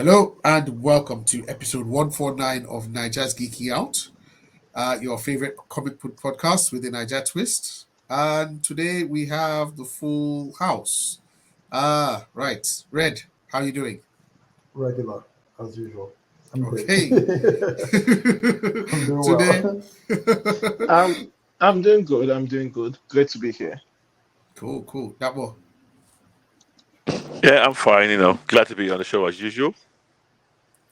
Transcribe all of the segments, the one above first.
Hello and welcome to episode 149 of Naija's Geeking Out, your favorite comic book podcast with a Naija twist. And today we have the full house. Right. Red, how are you doing? Regular, as usual. I'm great. Okay. I'm doing Today. well. I'm doing good. I'm doing good. Great to be here. Cool. That one. Yeah, I'm fine. Glad to be on the show as usual.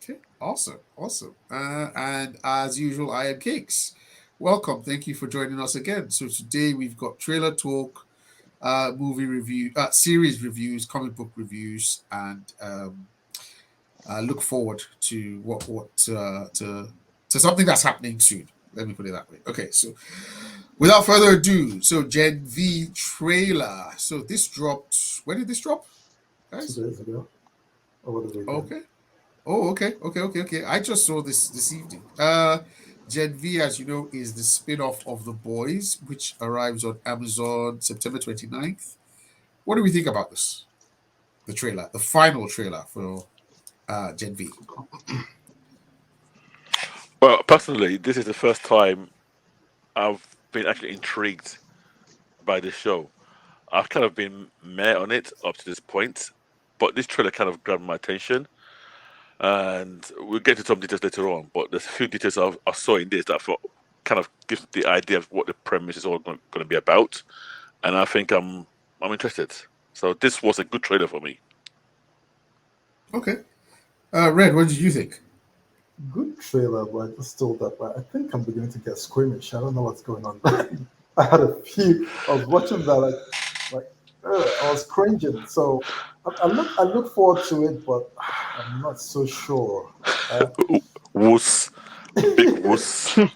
Okay, awesome. And as usual, I am Cakes. Welcome. Thank you for joining us again. So today we've got trailer talk, movie review, series reviews, comic book reviews, and look forward to what to something that's happening soon. Let me put it that way. Okay, so without further ado, so Gen V trailer. So this dropped. When did this drop, guys? 2 days ago. Over the weekend. Okay. Oh, okay. I just saw this evening. Gen V, as you know, is the spin-off of The Boys, which arrives on Amazon September 29th. What do we think about this? The trailer, the final trailer for Gen V. Well, personally, this is the first time I've been actually intrigued by this show. I've kind of been meh on it up to this point, but this trailer kind of grabbed my attention. And we'll get to some details later on, but there's a few details I saw in this that I thought kind of gives the idea of what the premise is all going to be about, and I think I'm interested. So this was a good trailer for me. Okay. Red, what did you think? Good trailer, but I just told that. But I think I'm beginning to get squeamish. I don't know what's going on. I had a few. I was watching that, I was cringing. So I look forward to it, but I'm not so sure. Wuss, big wuss. Yeah,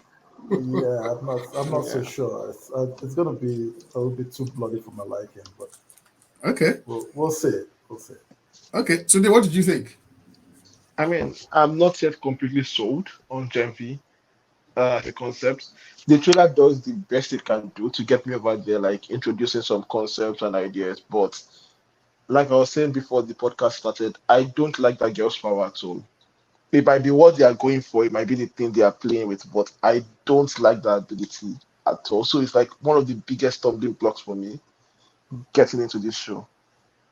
I'm not so sure. It's gonna be a little bit too bloody for my liking, but Okay. we'll see. We'll see. Okay. So then what did you think? I mean, I'm not yet completely sold on Gen V as a concept. The trailer does the best it can do to get me over there, like introducing some concepts and ideas. But like I was saying before the podcast started, I don't like that girl's power at all. It might be what they are going for, it might be the thing they are playing with, but I don't like that ability at all. So it's like one of the biggest stumbling blocks for me getting into this show.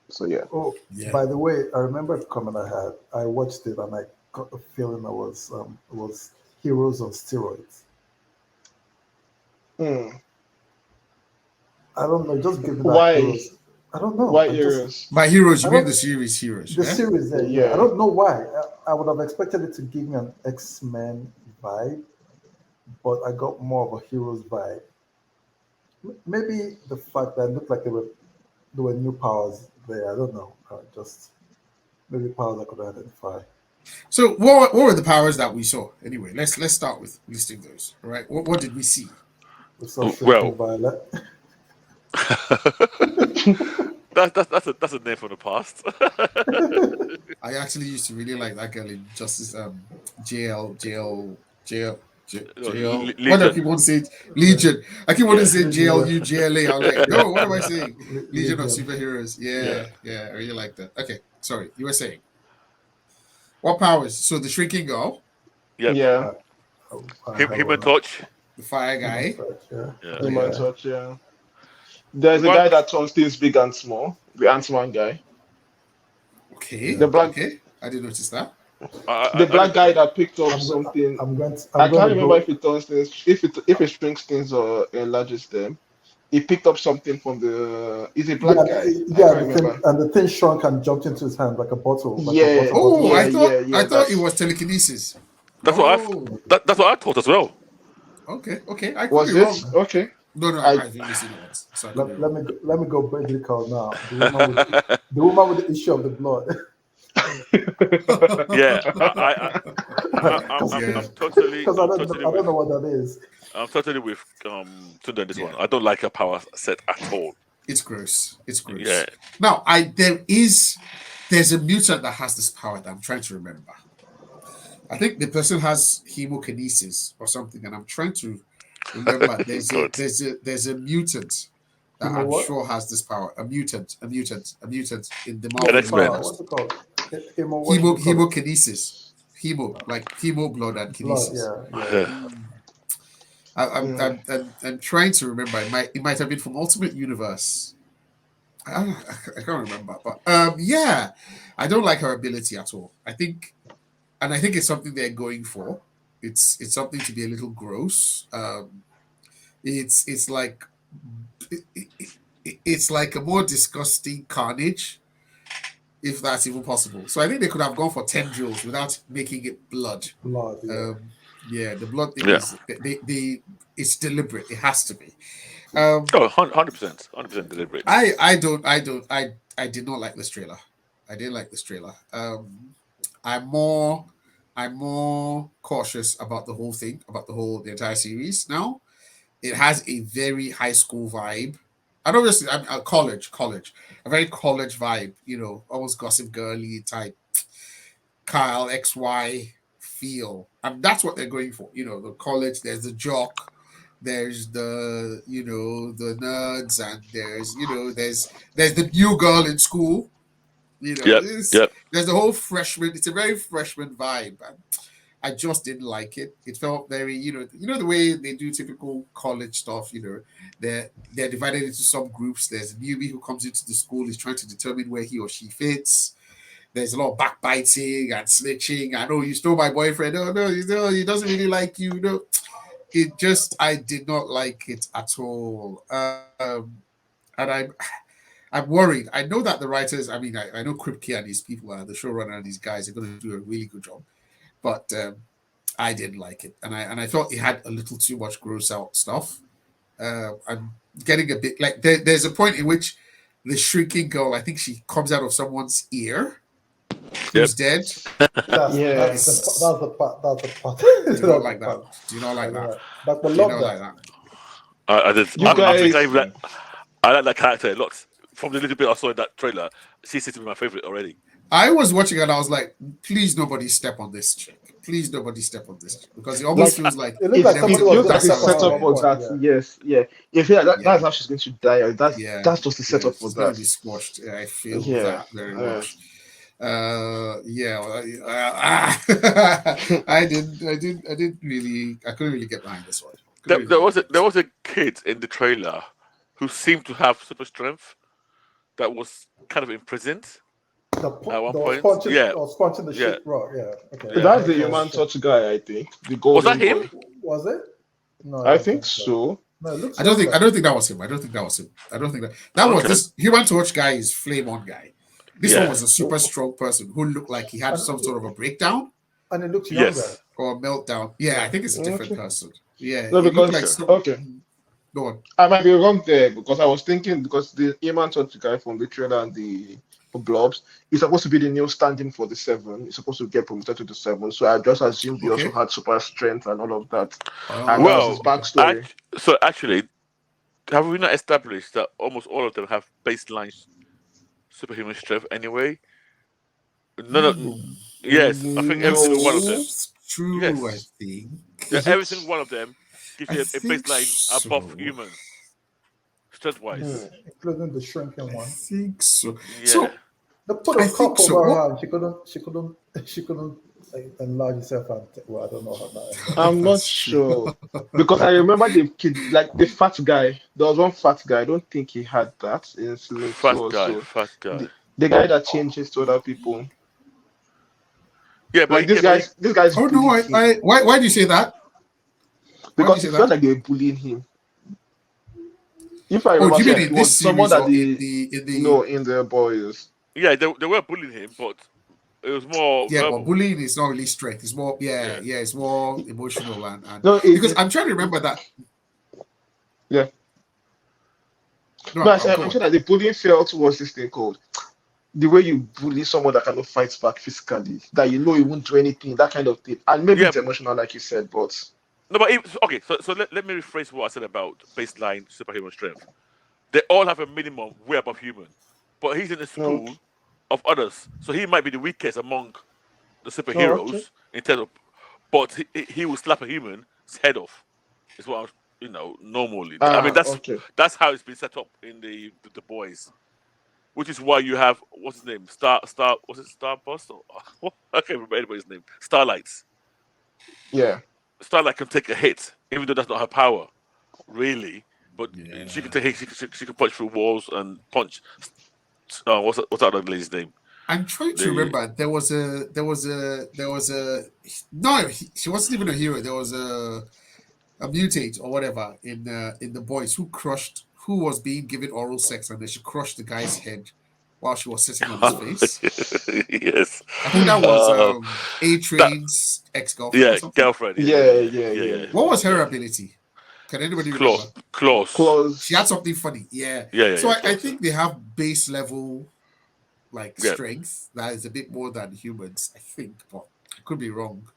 So yeah. Oh, Yeah. by the way, I remember a comment I had. I watched it and I got the feeling it was Heroes on steroids. Hmm. I don't know. Just give me that Why? Heroes. I don't know. Why I just heroes? By heroes, you I mean don't the series Heroes? the Yeah? series there. Yeah, Yeah. I don't know why. I would have expected it to give me an X-Men vibe, but I got more of a Heroes vibe. Maybe the fact that it looked like there were new powers there. I don't know. Just maybe powers I could identify. So what were the powers that we saw? Anyway, let's start with listing those. All right. What did we see? We saw Shrinking Well, Violet. that's a name from the past. I actually used to really like that girl in Justice JL. No, What do I Legion. keep wanting to say? Legion. I keep wanting to say Legion. JLU, GLA. I was like, no, what am I saying? Legion of Legion. Superheroes. Yeah. Yeah, I really like that. Okay, sorry, you were saying. What powers? So the shrinking girl, Yep. Yeah. Human Torch. the fire guy. Yeah. Yeah. Human Yeah. Touch, yeah. There's a What? guy that turns things big and small, the Ant-Man guy. Okay, The black I didn't notice that. the black guy that picked up I'm, go- something. I'm going to. I I'm can't going to remember go. if it turns things, if it shrinks things or enlarges them. He picked up something from the. He's a black Yeah, guy. I yeah. can't remember. The thing shrunk and jumped into his hand like a bottle. Like Yeah. a bottle. Oh, Yeah, I thought yeah, I thought it that's- was telekinesis. That's what that's what I thought as well. Okay. I could Was be it wrong. okay? No, I- I've only seen it once, so I could be Let wrong. me go biblical now. The woman with the issue of the blood. Yeah, I'm totally, Because I don't with, know what that is. I'm totally with Tunda on this one. I don't like her power set at all. It's gross. Yeah, Now, there's a mutant that has this power that I'm trying to remember. I think the person has hemokinesis or something, and I'm trying to remember. God. There's a mutant that You know I'm what? sure has this power. A mutant in the Yeah, Marvel X-Men. universe. What's it called? What did you call it? Hemokinesis. Like hemo blood and Blood. kinesis. Yeah, yeah. I'm trying to remember. It might have been from Ultimate Universe. I can't remember, but yeah, I don't like her ability at all. I think it's something they're going for. It's something to be a little gross. It's like it's like a more disgusting carnage, if that's even possible. So I think they could have gone for tendrils without making it blood. Blood. Yeah. Yeah, the blood thing Yeah. is they it's deliberate. It has to be. Um, Oh, 100%, 100% deliberate. I did not like this trailer. I didn't like this trailer. I'm more I'm more cautious about the whole thing, about the entire series now. It has a very high school vibe. And obviously I'm a college, a very college vibe, almost gossip girly type Kyle XY feel. And that's what they're going for. The college, there's the jock, there's the nerds, and there's the new girl in school. Yep, yep. There's the whole freshman. It's a very freshman vibe. And I just didn't like it. It felt very, the way they do typical college stuff. They're divided into some groups. There's a newbie who comes into the school, is trying to determine where he or she fits. There's a lot of backbiting and snitching. I know you stole my boyfriend. No, he doesn't really like you. I did not like it at all. And I'm worried. I know that the writers, I know Kripke and these people, the showrunner and these guys are going to do a really good job, but I didn't like it, and I thought it had a little too much gross out stuff. I'm getting a bit like there's a point in which the shrinking girl, I think she comes out of someone's ear, who's dead. That's the part. That's the part. Do you not like that? Do you not like that? But we Do you love not like that. that? I did. You I think guys, I like that character a lot. From the little bit I saw in that trailer, she's sitting with my favorite already. I was watching and I was like, please nobody step on this chick. Please nobody step on this chick. Because it almost feels like It looks like it somebody looks was like going a to step on setup her for one that. point. Yes, yeah. If yeah, yeah, that's how she's going to die. That's just the setup for she's going to be that. squashed. Yeah, I feel Yeah. that very Yeah. much. I couldn't really get behind this one. There was a kid in the trailer who seemed to have super strength that was kind of imprisoned at one point. Was punching the Yeah. shit raw. Yeah. Okay. Yeah. That's the human touch guy, I think. The golden Was that him? boy. Was it? No, I think so. No, it looks. I don't think that was him. I don't think that was was Okay. this Human Torch guy is Flame On guy. This Yeah. one was a super strong person who looked like he had some sort of a breakdown And it looks younger. Yes. or a meltdown. Yeah, I think it's a different Okay. person. Yeah, No, it looked because like some. okay, Go on. I might be wrong there because I was thinking because the human touch guy from the trailer and the blobs is supposed to be the new standing for the seven. He's supposed to get promoted to the seven. So I just assumed he also Okay. had super strength and all of that. Oh, And that was his Well, backstory. so actually, have we not established that almost all of them have baseline superhuman strength anyway? No. Yes, I think every single one of them. That's true. Yes. I think. Yeah, every single one of them gives I you a think baseline above so. human, strength wise. Including the shrinking I one. think so. Yeah. So They put I a think cup so. over What- her. And she couldn't enlarge herself. And well, I don't know how that. I'm not That's true. sure because I remember the kid, like the fat guy. There was one fat guy. I don't think he had that in season Fat 2 or guy, so. fat guy. The guy that changes to other people. Yeah, but Like this yeah, guy's this guy's Oh no! bullied him Why do you say that? because say it felt that? like they were bullying him. If I Oh, remember, do you mean correctly, in it was this someone series that or they in the? know in the boys. yeah, they were bullying him, but it was more Yeah, verbal. but bullying is not really strength. It's more, Yeah. it's more emotional and No, because I'm trying to remember that. Yeah. No, No, I'll go I'm on. sure that the bullying felt was this thing called the way you bully someone that cannot fight back physically, that you know he won't do anything, that kind of thing. And maybe Yeah. it's emotional, like you said, but No, but okay. So let me rephrase what I said about baseline superhuman strength. They all have a minimum way above human, but he's in a school of others, so he might be the weakest among the superheroes okay. in terms of. But he will slap a human's head off. Is what normally. I mean, okay. that's how it's been set up in the boys. which is why you have what's his name, Star, was it Starburst? Or, I can't remember anybody's name. Starlights. Yeah. Starlight can take a hit, even though that's not her power, really. But she can Yeah. take hits. She can punch through walls and punch. What's that other lady's name? I'm trying to The remember. There was a no. She wasn't even a hero. There was a mutate or whatever in the boys who was being given oral sex and then she crushed the guy's head while she was sitting on his face. yes. I think that was Uh, A that Train's ex-girlfriend or yeah, something. girlfriend. Yeah, yeah, Yeah, yeah, yeah, yeah, yeah, yeah, What was her yeah. ability? Can anybody remember? Claws, claws. She had Close. something funny. Yeah. Yeah, yeah, So yeah, I claws. think they have base level like Yeah. strength that is a bit more than humans, I think, but I could be wrong.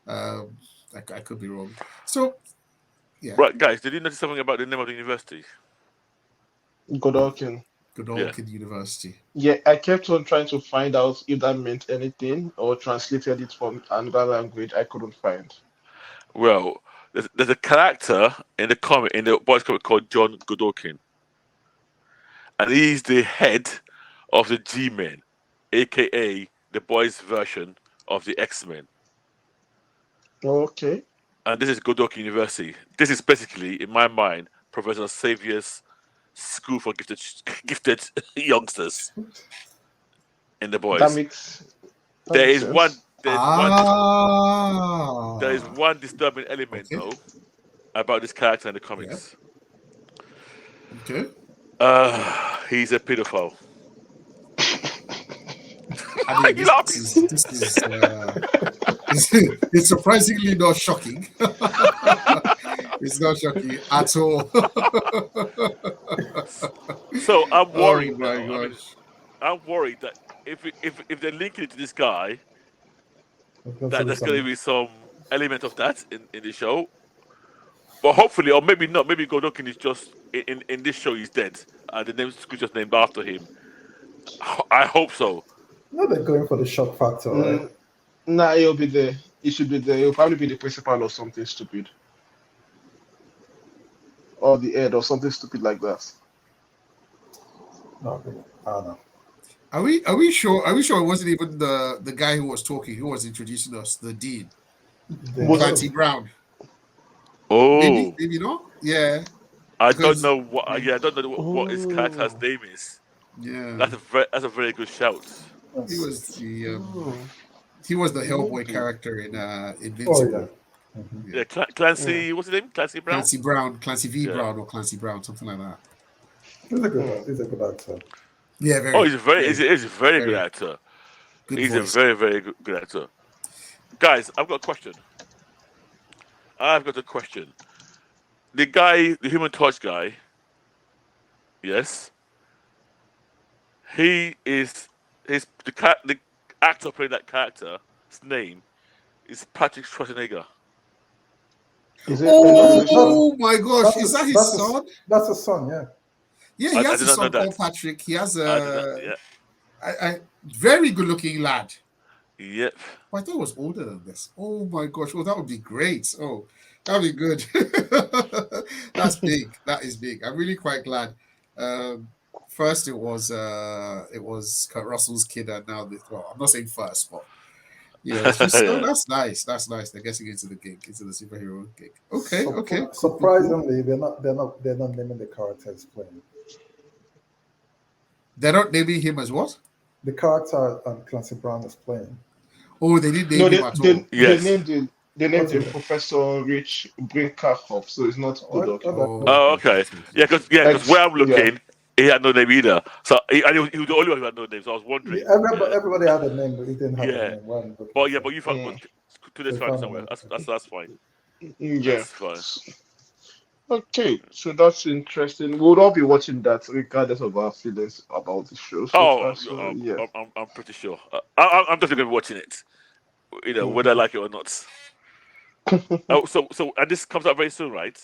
Um, I could be wrong. So yeah, Right, guys. Did you notice something about the name of the university? Godolkin. good Yeah. old Kid University. Yeah, I kept on trying to find out if that meant anything or translated it from another language. I couldn't find. Well, there's a character in the boys comic called John Godolkin, and he's the head of the G-Men, aka the boys' version of the X-Men. Okay. And this is Godolkin University. This is basically, in my mind, Professor Xavier's school for gifted youngsters in the That boys. makes that There makes is one. sense. There is Ah, one disturbing element okay, though about this character in the yeah, comics. okay. He's a pedophile. I Why are mean, you this laughing? is this is it's surprisingly not shocking. It's not shocking at all. So I'm Oh worried my now. I mean, gosh. I'm worried that if they're linking it to this guy, There's going to that be there's going to some. be some element of that in the show. But hopefully, or maybe not. Maybe Godokin is just in this show he's dead, and the name school just named after him. I hope so. No, they're going for the shock factor, right? Mm, nah, it'll be there. It should be there. It'll probably be the principal or something stupid, or the head or something stupid like that. No, I don't know. Are we sure? Are we sure it wasn't even the guy who was talking, who was introducing us, the dean, They Was might it? Clancy have. Brown? Oh, Maybe not. Yeah, I don't because know what. Yeah, I don't know what his character's Oh, name is. yeah, That's a very good shout. he Let's was see. oh, the Hellboy maybe. character in Oh, yeah. Invincible. Mhm. Yeah, Yeah, Yeah. Clancy. What's his name? Clancy Brown. Clancy Brown, Clancy V Yeah. Brown, or Clancy Brown, something like that. Mm. He's a good actor. Yeah, Oh, very, he's very, he's a very good very actor. good He's a voice. very good actor. Guys, I've got a question. I've got a question. The guy, the Human Torch guy, yes, he is the actor playing that character's name is Patrick Schwarzenegger. Is it? I'm not That's really that's sure. Oh my gosh, is that his son? that's a son, yeah. Yeah, he I has a did not know son that. called Patrick. He has I did not. a, Yeah. very good looking lad. Yep. Oh, I thought it was older than this. Oh my gosh. Oh, that would be great. Oh, that would be good. That's big. That is big. I'm really quite glad. Um, First it was Kurt Russell's kid, and now this. Well, I'm not saying first, but it's just Yeah. that's nice. That's nice. They're getting into the gig, into the superhero gig. Okay, okay, cool, cool, cool. Surprisingly, they're not naming the characters playing. They're not naming him as what? The character Clancy Brown is playing. Oh, they didn't name No, him at all. Yes. they named What's him it? Professor Rich Brinkerhoff, so it's not What? Godolkin. Oh, Oh, Oh, okay, okay. okay, Yeah, okay. because where I'm Yeah. looking, he had no name either. So he was the only one who had no name. So I was wondering. everybody had a name, but he didn't have a Yeah. name. What I'm looking But yeah, for. but you found Mm. to this So found found somewhere. him. That's fine. Yeah. That's fine. Okay, so that's interesting. We'll all be watching that regardless of our feelings about the show so Oh, far. So yeah. I'm pretty sure. I'm definitely gonna be watching it. Whether I like it or not. Oh, so and this comes out very soon, right?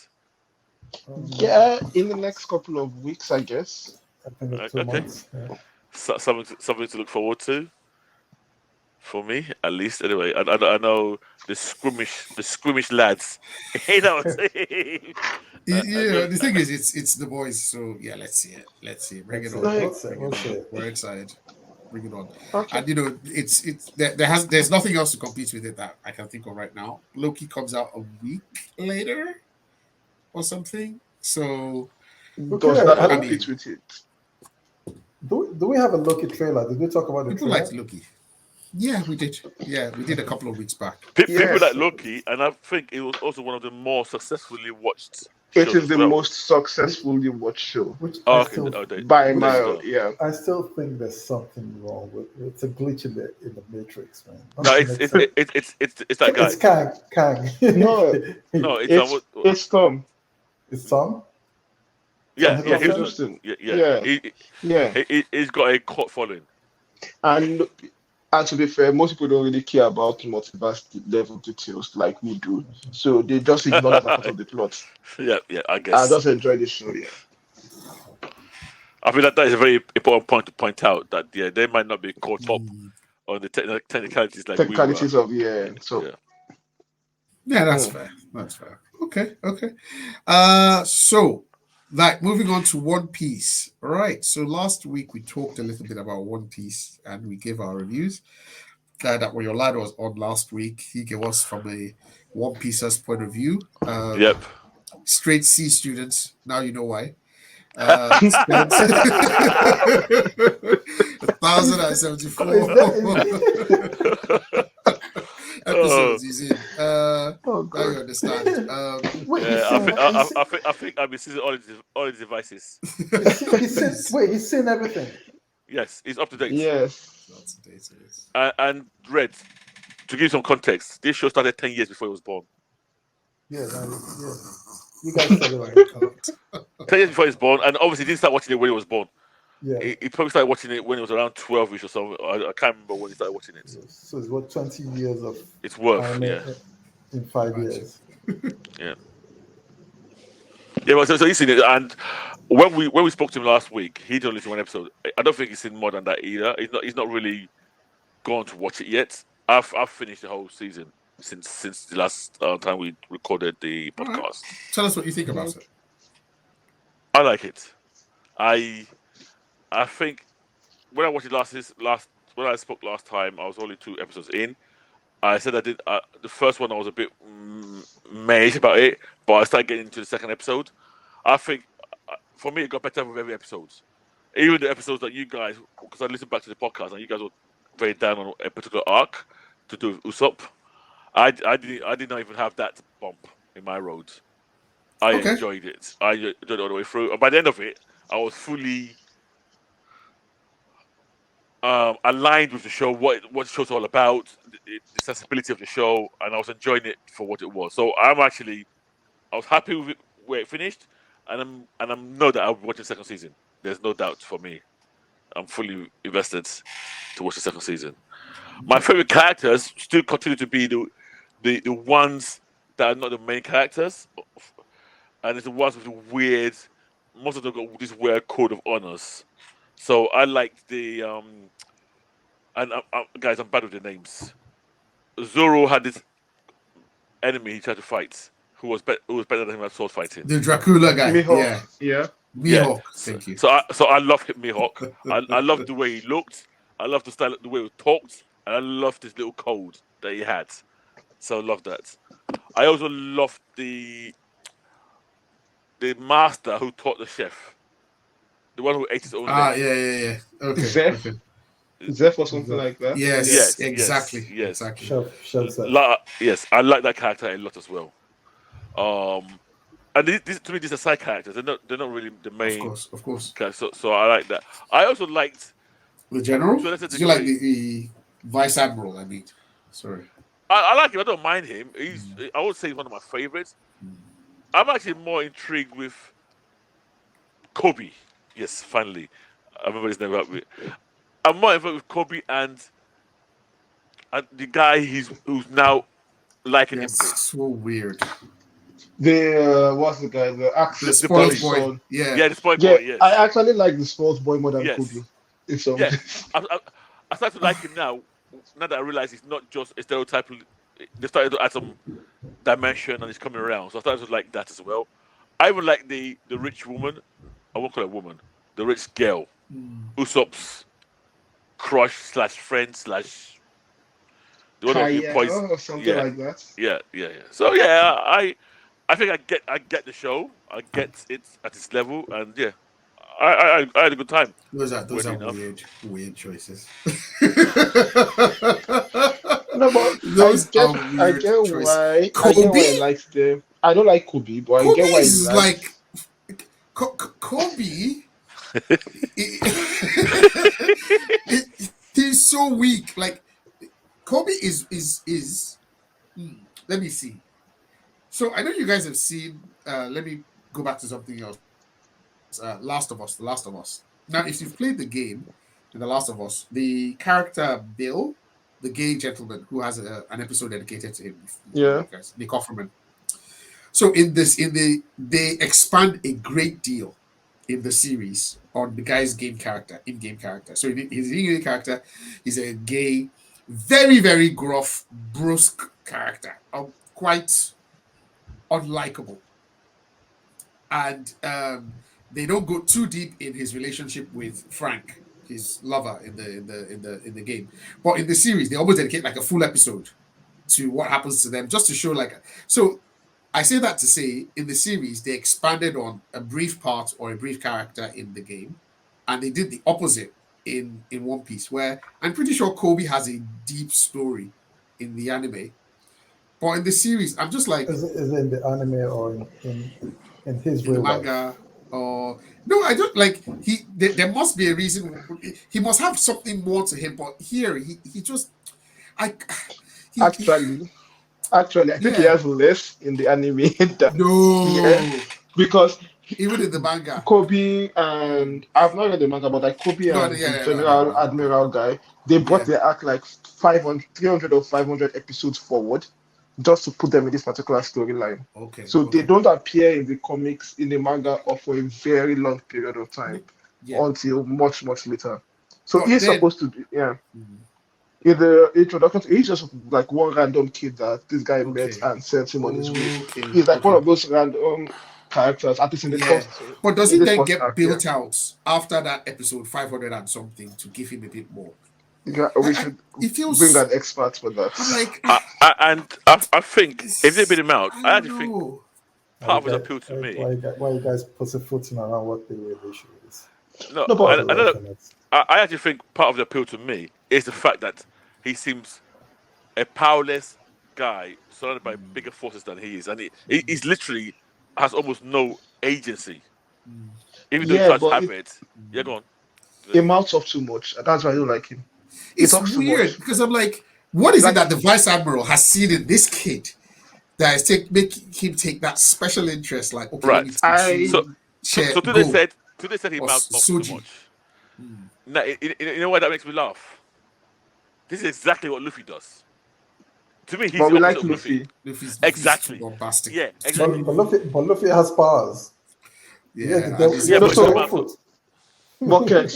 Yeah, in the next couple of weeks, I guess. I think it's 2 Okay. months. Yeah. Something to look forward to for me, at least. Anyway, I know the squirmish lads. You know what I'm saying? The thing is, it's the boys. So yeah, let's see it. Let's see it. Bring it Let's see. on. Like, Bring it We'll on. see. We're excited. Bring it on. okay. And it's there's nothing else to compete with it that I can think of right now. Loki comes out a week later or something. So Does that Okay. I compete mean, with it? Do we have a Loki trailer? Did we talk about the people trailer? liked Loki. Yeah, we did. Yeah, we did a couple of weeks back. People like Yes. Loki, and I think it was also one of the more successfully watched It shows is as the well. most successfully watched show Which Oh, okay, by a there you mile. go. Yeah. I still think there's something wrong with it. It's a glitch in the matrix, man. No, Nothing makes sense. it's that guy. It's Kang. Kang. No, No, it's it's Tom It's Tom. Tom yeah, Tom he was, Hiddleston. Hiddleston. yeah. Yeah, yeah. He's got a cult following. And and to be fair, most people don't really care about multiverse level details like we do. So they just ignore that as part of the plot. Yeah, I I guess. just enjoy the show. Yeah. I feel that is a very important point to point out that they might not be caught up Mm. on the technicalities like we were. Technicalities of so Yeah. Yeah, that's mm. fair. That's fair. Okay. So like moving on to One Piece. All right. So last week we talked a little bit about One Piece and we gave our reviews. That when your lad was on last week, he gave us from a One Piece's point of view. Yep. Straight C students. Now you know why. Spent 1,074 Oh, episodes he's in. Oh Now god. you understand. Wait, yeah, I think I've been seeing all his devices. he's seen everything. Yes, he's up to date. Yes. That's the date it is. And Red, to give you some context, this show started 10 years before he was born. Yeah, yeah. You guys said it right. 10 years before he was born, and obviously he didn't start watching it when he was born. Yeah. He probably started watching it when he was around 12ish or something. I can't remember when he started watching it. So it's what 20 years of It's worth, anime yeah. in 5 years. Yeah. Yeah, well, so he's seen it, and when we spoke to him last week, he only seen one episode. I don't think he's seen more than that either. He's not really gone to watch it yet. I've finished the whole season since the last time we recorded the All right. podcast. Tell us what you think about it. I like it. I think when I watched it when I spoke last time, I was only 2 episodes in. I said I did the first one. I was a bit mad about it, but I started getting into the second episode. I think for me it got better with every episode. Even the episodes that you guys, because I listened back to the podcast and you guys were very down on a particular arc to do with Usopp. I did not even have that bump in my road. I Okay. enjoyed it. I enjoyed it all the way through. And by the end of it, I was fully aligned with the show, what the show's all about, the sensibility of the show, and I was enjoying it for what it was. So I was happy with it where it finished, and I'm know that I'll be watching the second season. There's no doubt for me. I'm fully invested to watch the second season. My favorite characters still continue to be the ones that are not the main characters, and it's the ones with the weird. Most of them got this weird code of honors. So I like the and guys, I'm bad with the names. Zoro had this enemy he tried to fight, who was better than him at sword fighting. The Dracula guy. Mihawk. Yeah. Yeah. Mihawk. Thank you. So I love Mihawk. I love the way he looked. I love the style, the way he talked, and I loved this little code that he had. So I love that. I also loved the master who taught the chef, the one who ate his own. Yeah. Okay. Zeph? Okay. Zeph or something like that. Yes. Yes, Exactly. yes. Exactly. Chef said. Yes, I like that character a lot as well. And to me, these are side characters. They're not really the main. Of course. characters. So I like that. I also liked. The general. So that's a Did you like degree. the vice admiral? I mean, sorry. I like him. I don't mind him. I would say he's one of my favorites. I'm actually more intrigued with Kobe. Yes, finally, I remember his name. I'm more involved with Kobe and the guy who's now liking him. Yes. So weird. The what's the guy? The axe. The spoiled police boy. son. Yeah. Yeah, the spoiled Yeah, boy. Yes. I actually like the sports boy more than Yes. Kobe. If so. Yeah, I started to like him now. Now that I realize he's not just a stereotype, they started to add some dimension and he's coming around. So I started to like that as well. I would like the rich woman. I won't call her woman. The rich girl. Usopp's crush slash friend slash the one of poison. Kyle or something Yeah, like that. yeah. So yeah, I think I get the show. I get it at its level, and yeah, I had a good time. Those Weirdly are enough, weird choices. No, but Those are weird choices. I get Kobe? why he likes them. I don't like Kobe, but I Kobe get why he is like likes. Kobe. He's so weak. Like Kobe is. Let me see. So I know you guys have seen. Let me go back to something else. Last of Us. The Last of Us. Now, if you've played the game in The Last of Us, the character Bill, the gay gentleman who has an episode dedicated to him, Yeah. you guys, Nick Offerman. So they expand a great deal in the series on the guy's in-game character. So his in-game character is a gay, very, very gruff, brusque character, quite unlikable. And they don't go too deep in his relationship with Frank, his lover in the game. But in the series, they almost dedicate like a full episode to what happens to them, just to show like so. I say that to say, in the series, they expanded on a brief part or a brief character in the game, and they did the opposite in One Piece, where I'm pretty sure Kobe has a deep story in the anime, but in the series, I'm just like Is it in the anime or in his in the real life? manga or no, I don't like there must be a reason. He must have something more to him, but here he just I he Actually, actually, I think he yeah has less in the anime than here no because even in the manga. Kobe and I've not read the manga, but like Kobe No, and the yeah, no, no, General no. Admiral guy, they brought Yeah, their arc like 500, 300 or 500 episodes forward just to put them in this particular storyline. okay, So they okay. don't appear in the comics, in the manga, or for a very long period of time Yeah, until much, much later. So but he's then supposed to be, yeah. mm, In the introduction, he's just like one random kid that this guy met okay, and sent him on his way. okay, He's like one okay. of those random characters, at least Yeah, but does in it this then first get arc, yeah. built out after that episode 500 and something to give him a bit more? Yeah, we should It bring feels. an expert for that. I'm like, and I think if they beat him out, I I don't actually think know. Why you part of his guys, appeal to me. why you guys pussyfooting around what the real issue is? No, No, Try but to I don't know. work on it. I actually think part of the appeal to me is the fact that he seems a powerless guy surrounded by bigger forces than he is, and he's literally has almost no agency, Mm, even though he yeah, tries to but have it, it. Yeah, mm. go on. it mounts up too much. That's why I don't like him. He It's talks too weird much. because I'm like, what is it Like that the vice admiral has seen in this kid that is make him take that special interest? Like, okay, let me Right. teach I So, you, so, chair, so go today said he or mounts up too soji. much. Mm. Now, you know why that makes me laugh? This is exactly what Luffy does. To me, he's but the we opposite like of Luffy. Luffy. Luffy's too Exactly. bombastic. Yeah, But, exactly. Luffy has powers. Yeah, and He Yeah, has No, the he's but he still devil so mounts up. fruit. but Ken,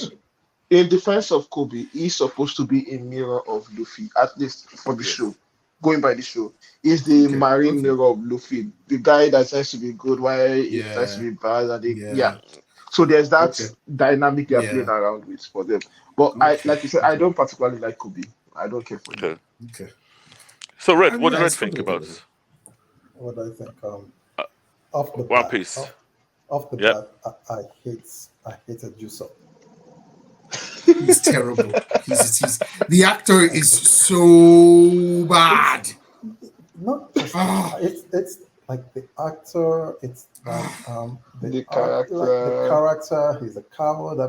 in defense of Kobe, he's supposed to be a mirror of Luffy, at least for the Yes. show. Going by the show, he's the okay, marine okay. mirror of Luffy, the guy that tries to be good while he tries to Yeah, be bad, and yeah. yeah, So there's that okay, dynamic they're playing yeah, around with for them. But I, okay, like you said, I okay, don't particularly like Kobe. I don't care for him. Okay. okay. So, Red, what Yeah, did I Red suppose think we can about do it. What do I think? uh, Off the One bat, Piece? off the Yeah. bat, I hated Juso. He's terrible. He's the actor is so It's bad. not just Ah, it's like the actor. It's like ah, the The arc, like the character, character. He's a coward.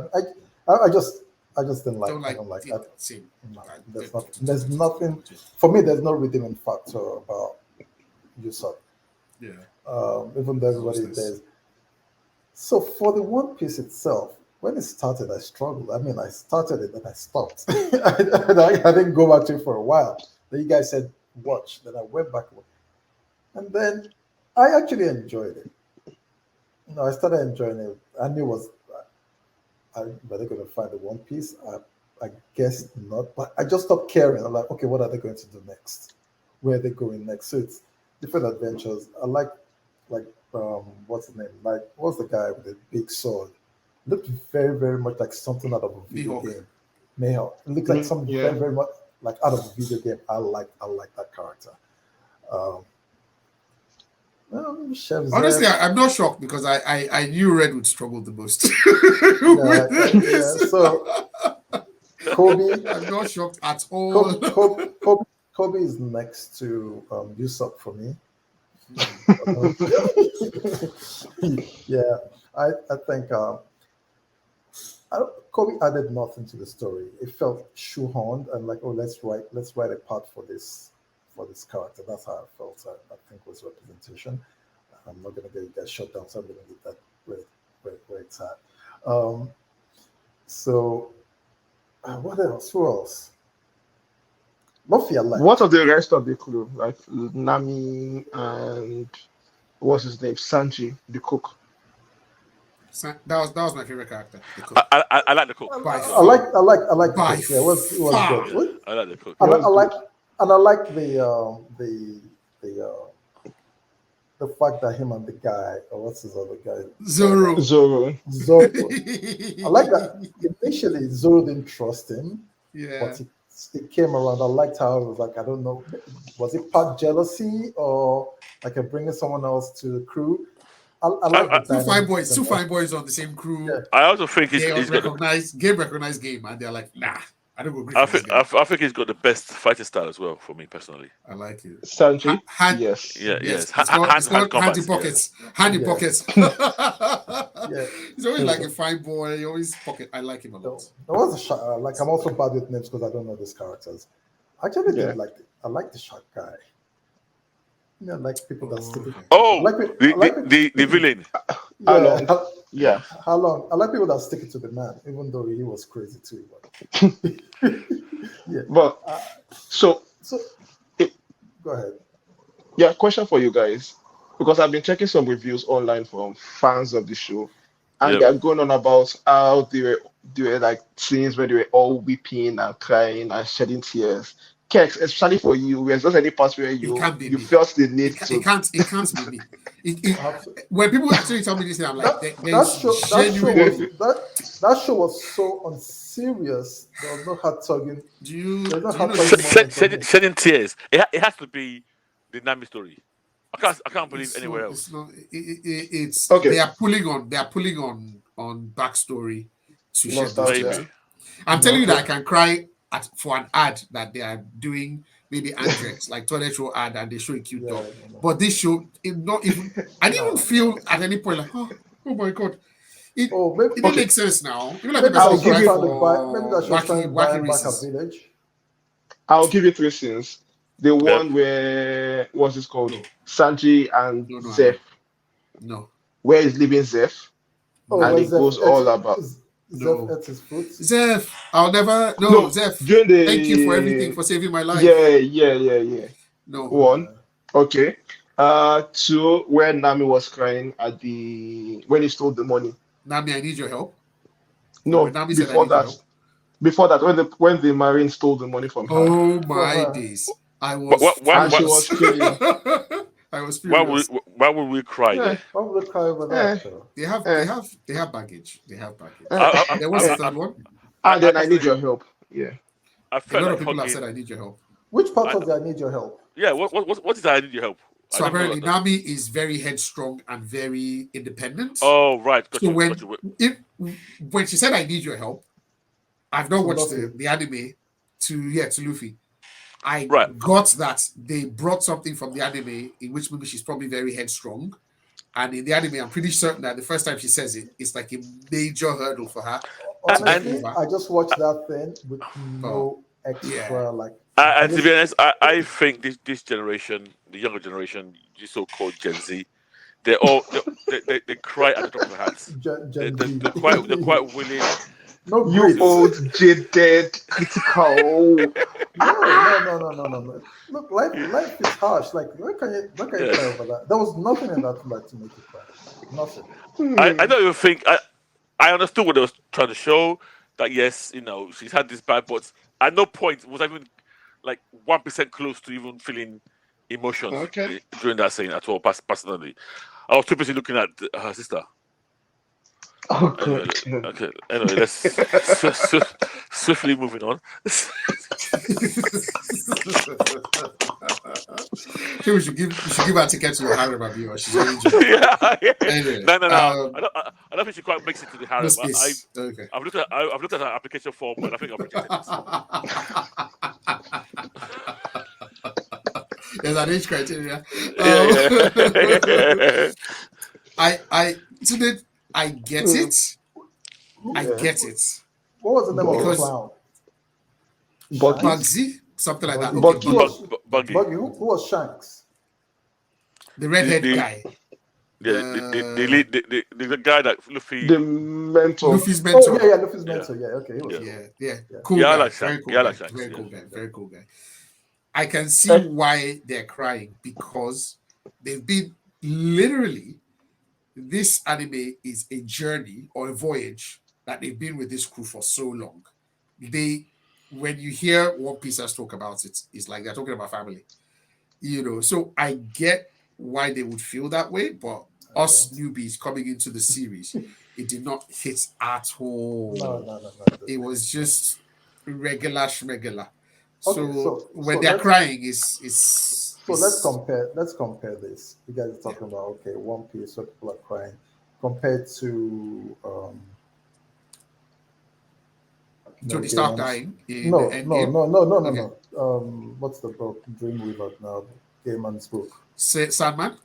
I just didn't like. don't I like don't like. it. Same. No, I- there's nothing for me. There's no redeeming factor about Usopp. Yeah, Even though it's everybody useless. there's so for the One Piece itself. When it started, I struggled. I mean, I started it and I stopped. I didn't go back to it for a while. Then you guys said watch. Then I went back, and then I actually enjoyed it. I started enjoying it. I knew it was. Were they going to find the One Piece? I guess not. But I just stopped caring. I'm like, okay, what are they going to do next? Where are they going next? So it's different adventures. I like what's his name? Like, what's the guy with the big sword? Looked very, very much like something out of a video Mihawk. game. Mihawk. It looked like something Yeah. very, very much like out of a video game. I like that character. Um, Chef Honestly, Zed, I'm not shocked because I knew Red would struggle the most. yeah, with this. yeah. So Kobe, I'm not shocked at all. Kobe is next to Usopp for me. Yeah, I think Kobe added nothing to the story. It felt shoehorned and like, oh, let's write a part for this character. That's how I felt. I think was representation. I'm not gonna get you guys shut down, so I'm gonna leave that where it's at. Um, so what else? Who else? Luffy, I like. What of the rest of the crew? Like Nami and what's his name? Sanji, the cook. That was my favorite character. The cook. I like the cook. By I like the By cook. Yeah, it was far. good. What- I like the cook. And I was like good. and I like the fact that him and the guy, or what's his other guy, Zoro. Zoro. Zoro. I like that. Initially, Zoro didn't trust him, Yeah. but it came around. I liked how it was like, I don't know, was it part jealousy or like bringing someone else to the crew? I like the Two fine dynamic boys. of Two them. fine boys on the same crew. Yeah. I also think They he's got. recognize game, and they're like, nah, I don't agree with this guy. I think he's got the best fighting style as well for me personally. I like it. Sanji. Hand- Yes. Yeah, yes. It's called hand in combats, pockets. Hand in Yeah. pockets. Yeah. He's always like a fine boy. He always pocket. I like him a No, lot. there was a shot. Like, I'm also bad with names because I don't know these characters. I actually Yeah. did like it. I like the shark guy. You know, like people that stick it. Oh, I like it- the, I like the, it- the villain. How Yeah, long? Yeah. how long? I like people that stick it to the man, even though he was crazy too. Yeah. But so So, It- go ahead. yeah, question for you guys. Because I've been checking some reviews online from fans of the show, and Yep. they're going on about how they were like scenes where they were all weeping and crying and shedding tears. Kex, especially for you, where's just any part where you can't be you me. felt the need It to can't be me. Absolutely. When people actually tell me this, I'm like, That there's show genuine. that show was so unserious. There was no hard tugging. Do you There's no know? hard tugging. Shedding tears. It has to be the Nami story. I can't believe It's anywhere not, else. it's not. It's Okay. They are pulling on backstory to shed those Nostalgia. tears. Maybe. I'm telling you that I Okay. can cry for an ad that they are doing, maybe Andrex, like toilet roll ad, and they show a cute Yeah, dog. no. But this show, it not even. I didn't even feel at any point like, oh my god, it Oh, maybe, didn't make sense now. Even like maybe people that cry she was trying to buy. for Maybe that she was trying to buy back races. her village. I'll give you three scenes. The one where what's this called? No. Sanji and No, Zeph, No, where he's leaving Zeph, Oh, and where it goes all about No. Zeph ate his fruit. Zeph, I'll never. No, No, Zeph. during the Thank you for everything for saving my life. yeah. No, One, okay. Two, where Nami was crying at when he stole the money. Nami, I need your help. No, When Nami said, I before need your that, help. when the Marine stole the money from her, Oh my her. days! I was. Why- and she was screaming. I was Why furious. would we cry? Yeah. there? Why would I cry over that? though? They have baggage. They have baggage. Eh, There was a eh, third one. and then I I need your help. Yeah. I A felt lot like of people have hugging. said, I need your help. Which part I- was that I need your help? Yeah, what is that? I need your help. I So don't know apparently, what that- Nami is very headstrong and very independent. Oh right, got So you. when Got you. when she said, I need your help, I've not To watched Luffy. the anime to Luffy. I Right. got that they brought something from the anime in which maybe she's probably very headstrong. And in the anime, I'm pretty certain that the first time she says it, it's like a major hurdle for her. Honestly, And- I just watched that thing with no extra like. And to just- be honest, I think this generation, the younger generation, the so-called Gen Z, they cry at the top of their hats. Gen Z. They're quite willing. No You grief. old jaded critical. No. Look, life is harsh. Like, why can you Yeah. cry over that? There was nothing in that like to make you cry. Nothing. I don't even think I understood what they was trying to show. That yes, she's had this bad, but at no point was I even like 1% close to even feeling emotions Okay. during that scene at all. Personally, I was too busy looking at her sister. Oh Anyway, god. okay. Anyway, let's swiftly moving on. I think we should give her a ticket to the harem, Abi, or she's already joined. Yeah. Anyway, No. I don't think she quite makes it to the no harem. space. Okay. I've looked at her application form, but I think I've rejected it. There's an age criteria. Yeah. Today, I get it. I get it. What was the name of the Because- clown? Bucky. Bugsy, something like that. Bugsy. Okay, Buggy. Buggy. Who was Shanks? the redhead The- guy, Yeah, the guy that Luffy. The mentor. Luffy's mentor. Oh yeah, Luffy's mentor. Yeah, okay. He was Yeah. Cool Yeah, I guy. like Very Shanks. cool Yeah, I guy. like Shanks, Very yeah. cool guy. Very cool guy. I can see why they're crying because they've been literally. This anime is a journey or a voyage that they've been with this crew for so long. When you hear One Piecers talk about it, it's like they're talking about family. So I get why they would feel that way, but us newbies coming into the series, it did not hit at all. No. It was just regular schmegular. Okay, So when so they're let's- crying, is So let's compare this. You guys are talking about One Piece, so people are crying, compared to Tony Stark dying. In No. Endgame. What's the book? Dreamweaver now, Gaiman's book. Sandman.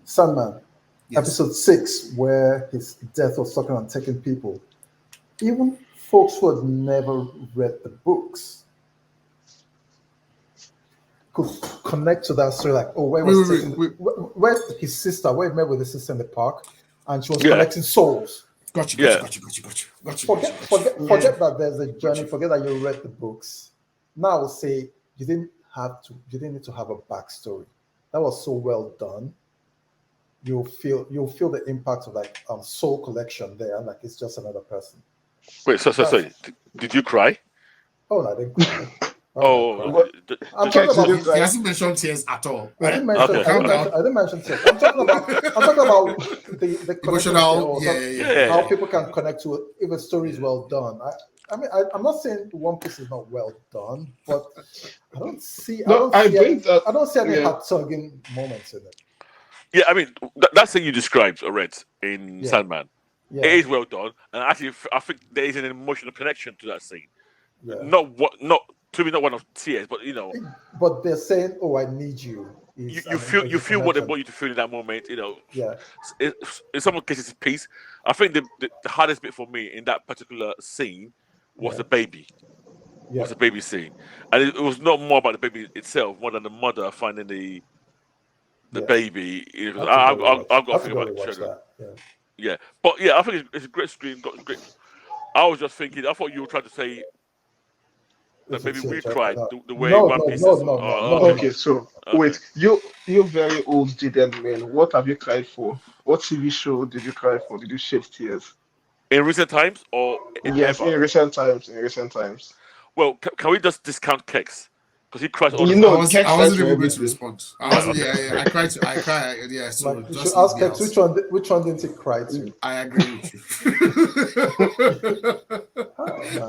Sandman, Yes. episode 6, where his death was talking on taking people. Even folks who had never read the books could connect to that story, like, where his sister, where he met with his sister in the park, and she was collecting souls. Got you. Forget that there's a journey. Forget that you read the books. Now I will say you didn't need to have a backstory. That was so well done. You'll feel the impact of like soul collection there, like it's just another person. Wait, sorry. Did you cry? Oh, no, I didn't cry. Oh, I'm talking about. He hasn't mentioned tears at all. I didn't mention tears. I'm talking about the Emotional, connection, how people can connect to it if a story is well done. I'm not saying One Piece is not well done, but I don't see any heart-tugging moments in it. Yeah, I mean that thing you described, Red, in Sandman, Yeah. it is well done, and actually I think there is an emotional connection to that scene. Yeah. Not one of tears, but But they're saying, "Oh, I need you." You feel what they want you to feel in that moment. Yeah. In some cases, it's peace. I think the hardest bit for me in that particular scene was the baby. Yeah. Was the baby scene, and it was not more about the baby itself, more than the mother finding the baby. I've got to think about the children. Yeah, but I think it's a great screen. Got great. I was just thinking. I thought you were trying to say that maybe we cried the way One Piece. Okay, so wait, you very old GDM man. What have you cried for? What TV show did you cry for? Did you shed tears? In recent times, or yes, ever? in recent times. Well, can we just discount Kex? Because he cries all You the know, time. I wasn't even going to respond. I cried. Yeah. So Like, you just should ask leave me Kex, out. which one didn't he cry to? I agree with you.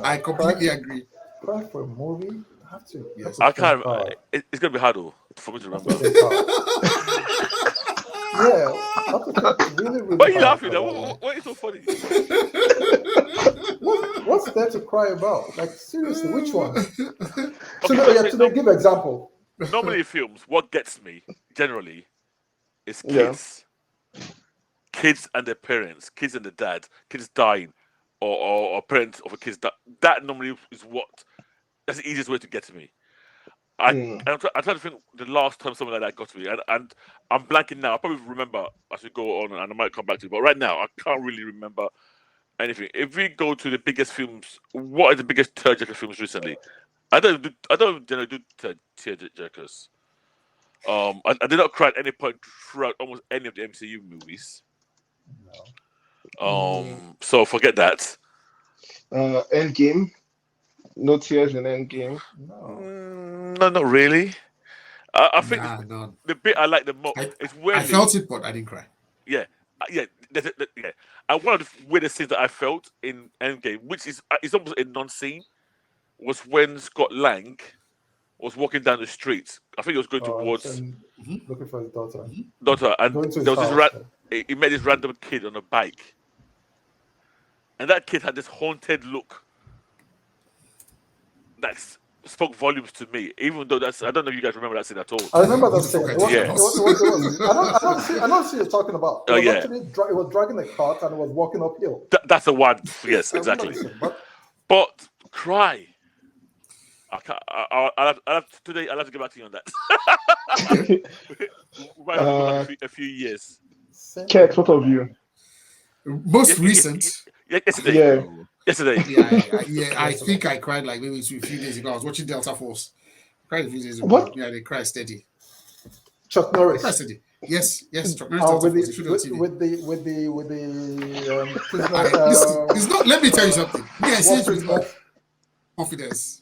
I completely agree. Cry for a movie? I have to. Yes. I can't. It's gonna be hard for me to remember. Yeah, really. Why are you laughing? What is so funny? What's there to cry about? Like, seriously, which one? Okay, To give an example. Normally in films, what gets me generally is kids. Kids and their parents, kids and their dads, kids dying, or parents of a kid that normally is that's the easiest way to get to me. I'm trying to think the last time something like that got to me, and I'm blanking now. I'll probably remember as we go on, and I might come back to it. But right now, I can't really remember anything. If we go to the biggest films, what are the biggest tearjerker films recently? I don't generally do tearjerkers. I did not cry at any point throughout almost any of the MCU movies. No. So forget that. Endgame. No tears in Endgame. No. No, not really. I think none. the bit I like the most is when I felt it, but I didn't cry. Yeah, yeah, yeah. And one of the weirdest scenes that I felt in Endgame, which is almost a non-scene, was when Scott Lang was walking down the street. I think he was going towards And Mhm, looking for his daughter, mhm. daughter, and going to there his was this house. he met this random kid on a bike, and that kid had this haunted look that spoke volumes to me. Even though I don't know if you guys remember that scene at all. I remember Who that the fuck scene. I It think was, I it Yeah. was, was? it was, it was I don't see what you're talking about. It Oh was yeah, actually, it was dragging a cart and it was walking uphill. that's the one. Yes, I remember exactly. the scene, but But cry. I can't. I'll have today. I'll have to get back to you on that. Okay. We might have to go back uh, a few years. same Ket, thing. what of you? Most recent. Yesterday. Yeah. Oh, Yesterday. yeah. I Yesterday. think I cried like maybe a few days ago. I was watching Delta Force. Cried a few days ago. What? Yeah, they cry steady. Chuck They cry Norris. steady. Yes. Chuck Norris Delta With Force. the They showed it on TV. prisoner Listen, it's not. Let me tell you something. Me, I say Wall it Street with more guys. confidence.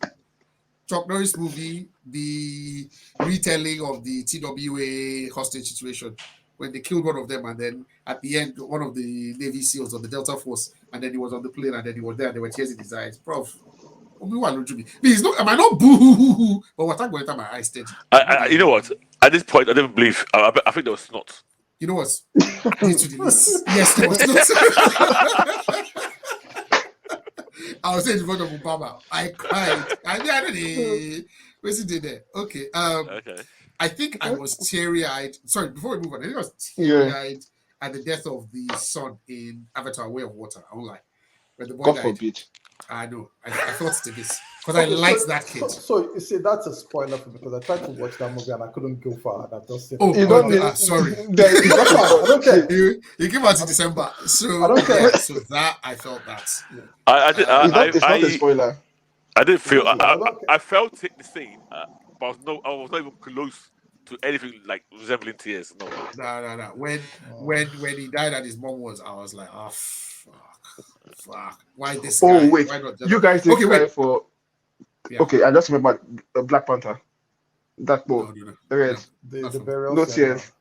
Chuck Norris movie, the retelling of the TWA hostage situation when they killed one of them, and then at the end, one of the Navy SEALs of the Delta Force, and then he was on the plane, and then he was there, and there were tears in his eyes. Prof, he's not. Am I not boo hoo hoo hoo? But what I'm going to my eyes steady. You know what? At this point, I didn't believe. I think there was not. You know what? Add it to the list. Yes, there was not. I was saying in front of Obama. I cried. I don't know. Where's it there? Okay. Okay. I think I was teary-eyed. Sorry, before we move on, I think I was Yeah. teary-eyed at the death of the son in Avatar: Way of Water. I won't lie. When the boy God died, forbid. I know. I felt the miss because I Okay, liked that kid. So you see, that's a spoiler for me because I tried to watch that movie and I couldn't go far. And I've just seen Oh, it. You don't need. sorry. There, That's fine. I don't care. You came out in December, so I don't care. yeah. So that I felt that. I did. It's not a spoiler. I didn't feel. I don't care. I felt it, the scene, but I was not even close to anything like resembling tears. No. No. When he died and his mom was, I was like, oh fuck. Why this guy? Oh wait, Why not just... you guys did Okay, cry wait. for. Yeah. Okay, I just remember Black Panther. That No, boy, no. red, The burial. no scene, tears.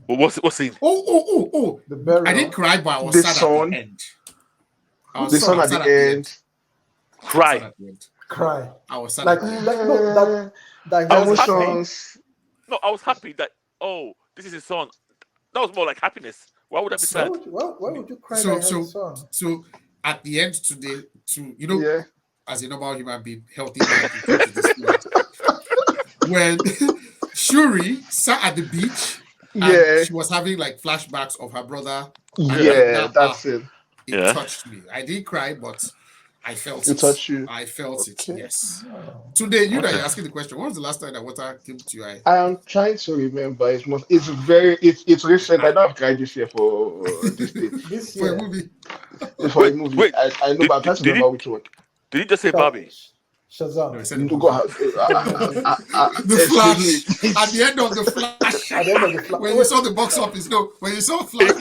But what scene? Oh. The burial. I didn't cry, but I was The sad at son. the end. I was The sad- son I at was the sad end. I was sad Cry. at the end. Cry. I was sad Like at the end. no, that I was happy. Emotions. No, I was happy that this is his son. That was more like happiness. Why would I be sad? Why would you cry So- like so- your son? So at the end today, Yeah. as a normal human being, healthy man, you go to this place. When Shuri sat at the beach and Yeah. she was having like flashbacks of her brother, Yeah. That's it. it Yeah. touched me. I didn't cry, but I felt It it. touched you. I felt it. Okay. Yes. Oh. Today, that Okay. you're asking the question. When was the last time that water came to your eye? I am trying to remember. It's recent. I don't have cried this year for this day. This For a year, movie. It's for a Wait, movie. wait. I know, but I'm trying to Did remember you- which one. Did you just say Barbie? Shazam. No, I said No, the go movie. ahead. The Flash. Excuse me. At the end of the Flash. At the end of the When you saw the box office, when you saw Flash.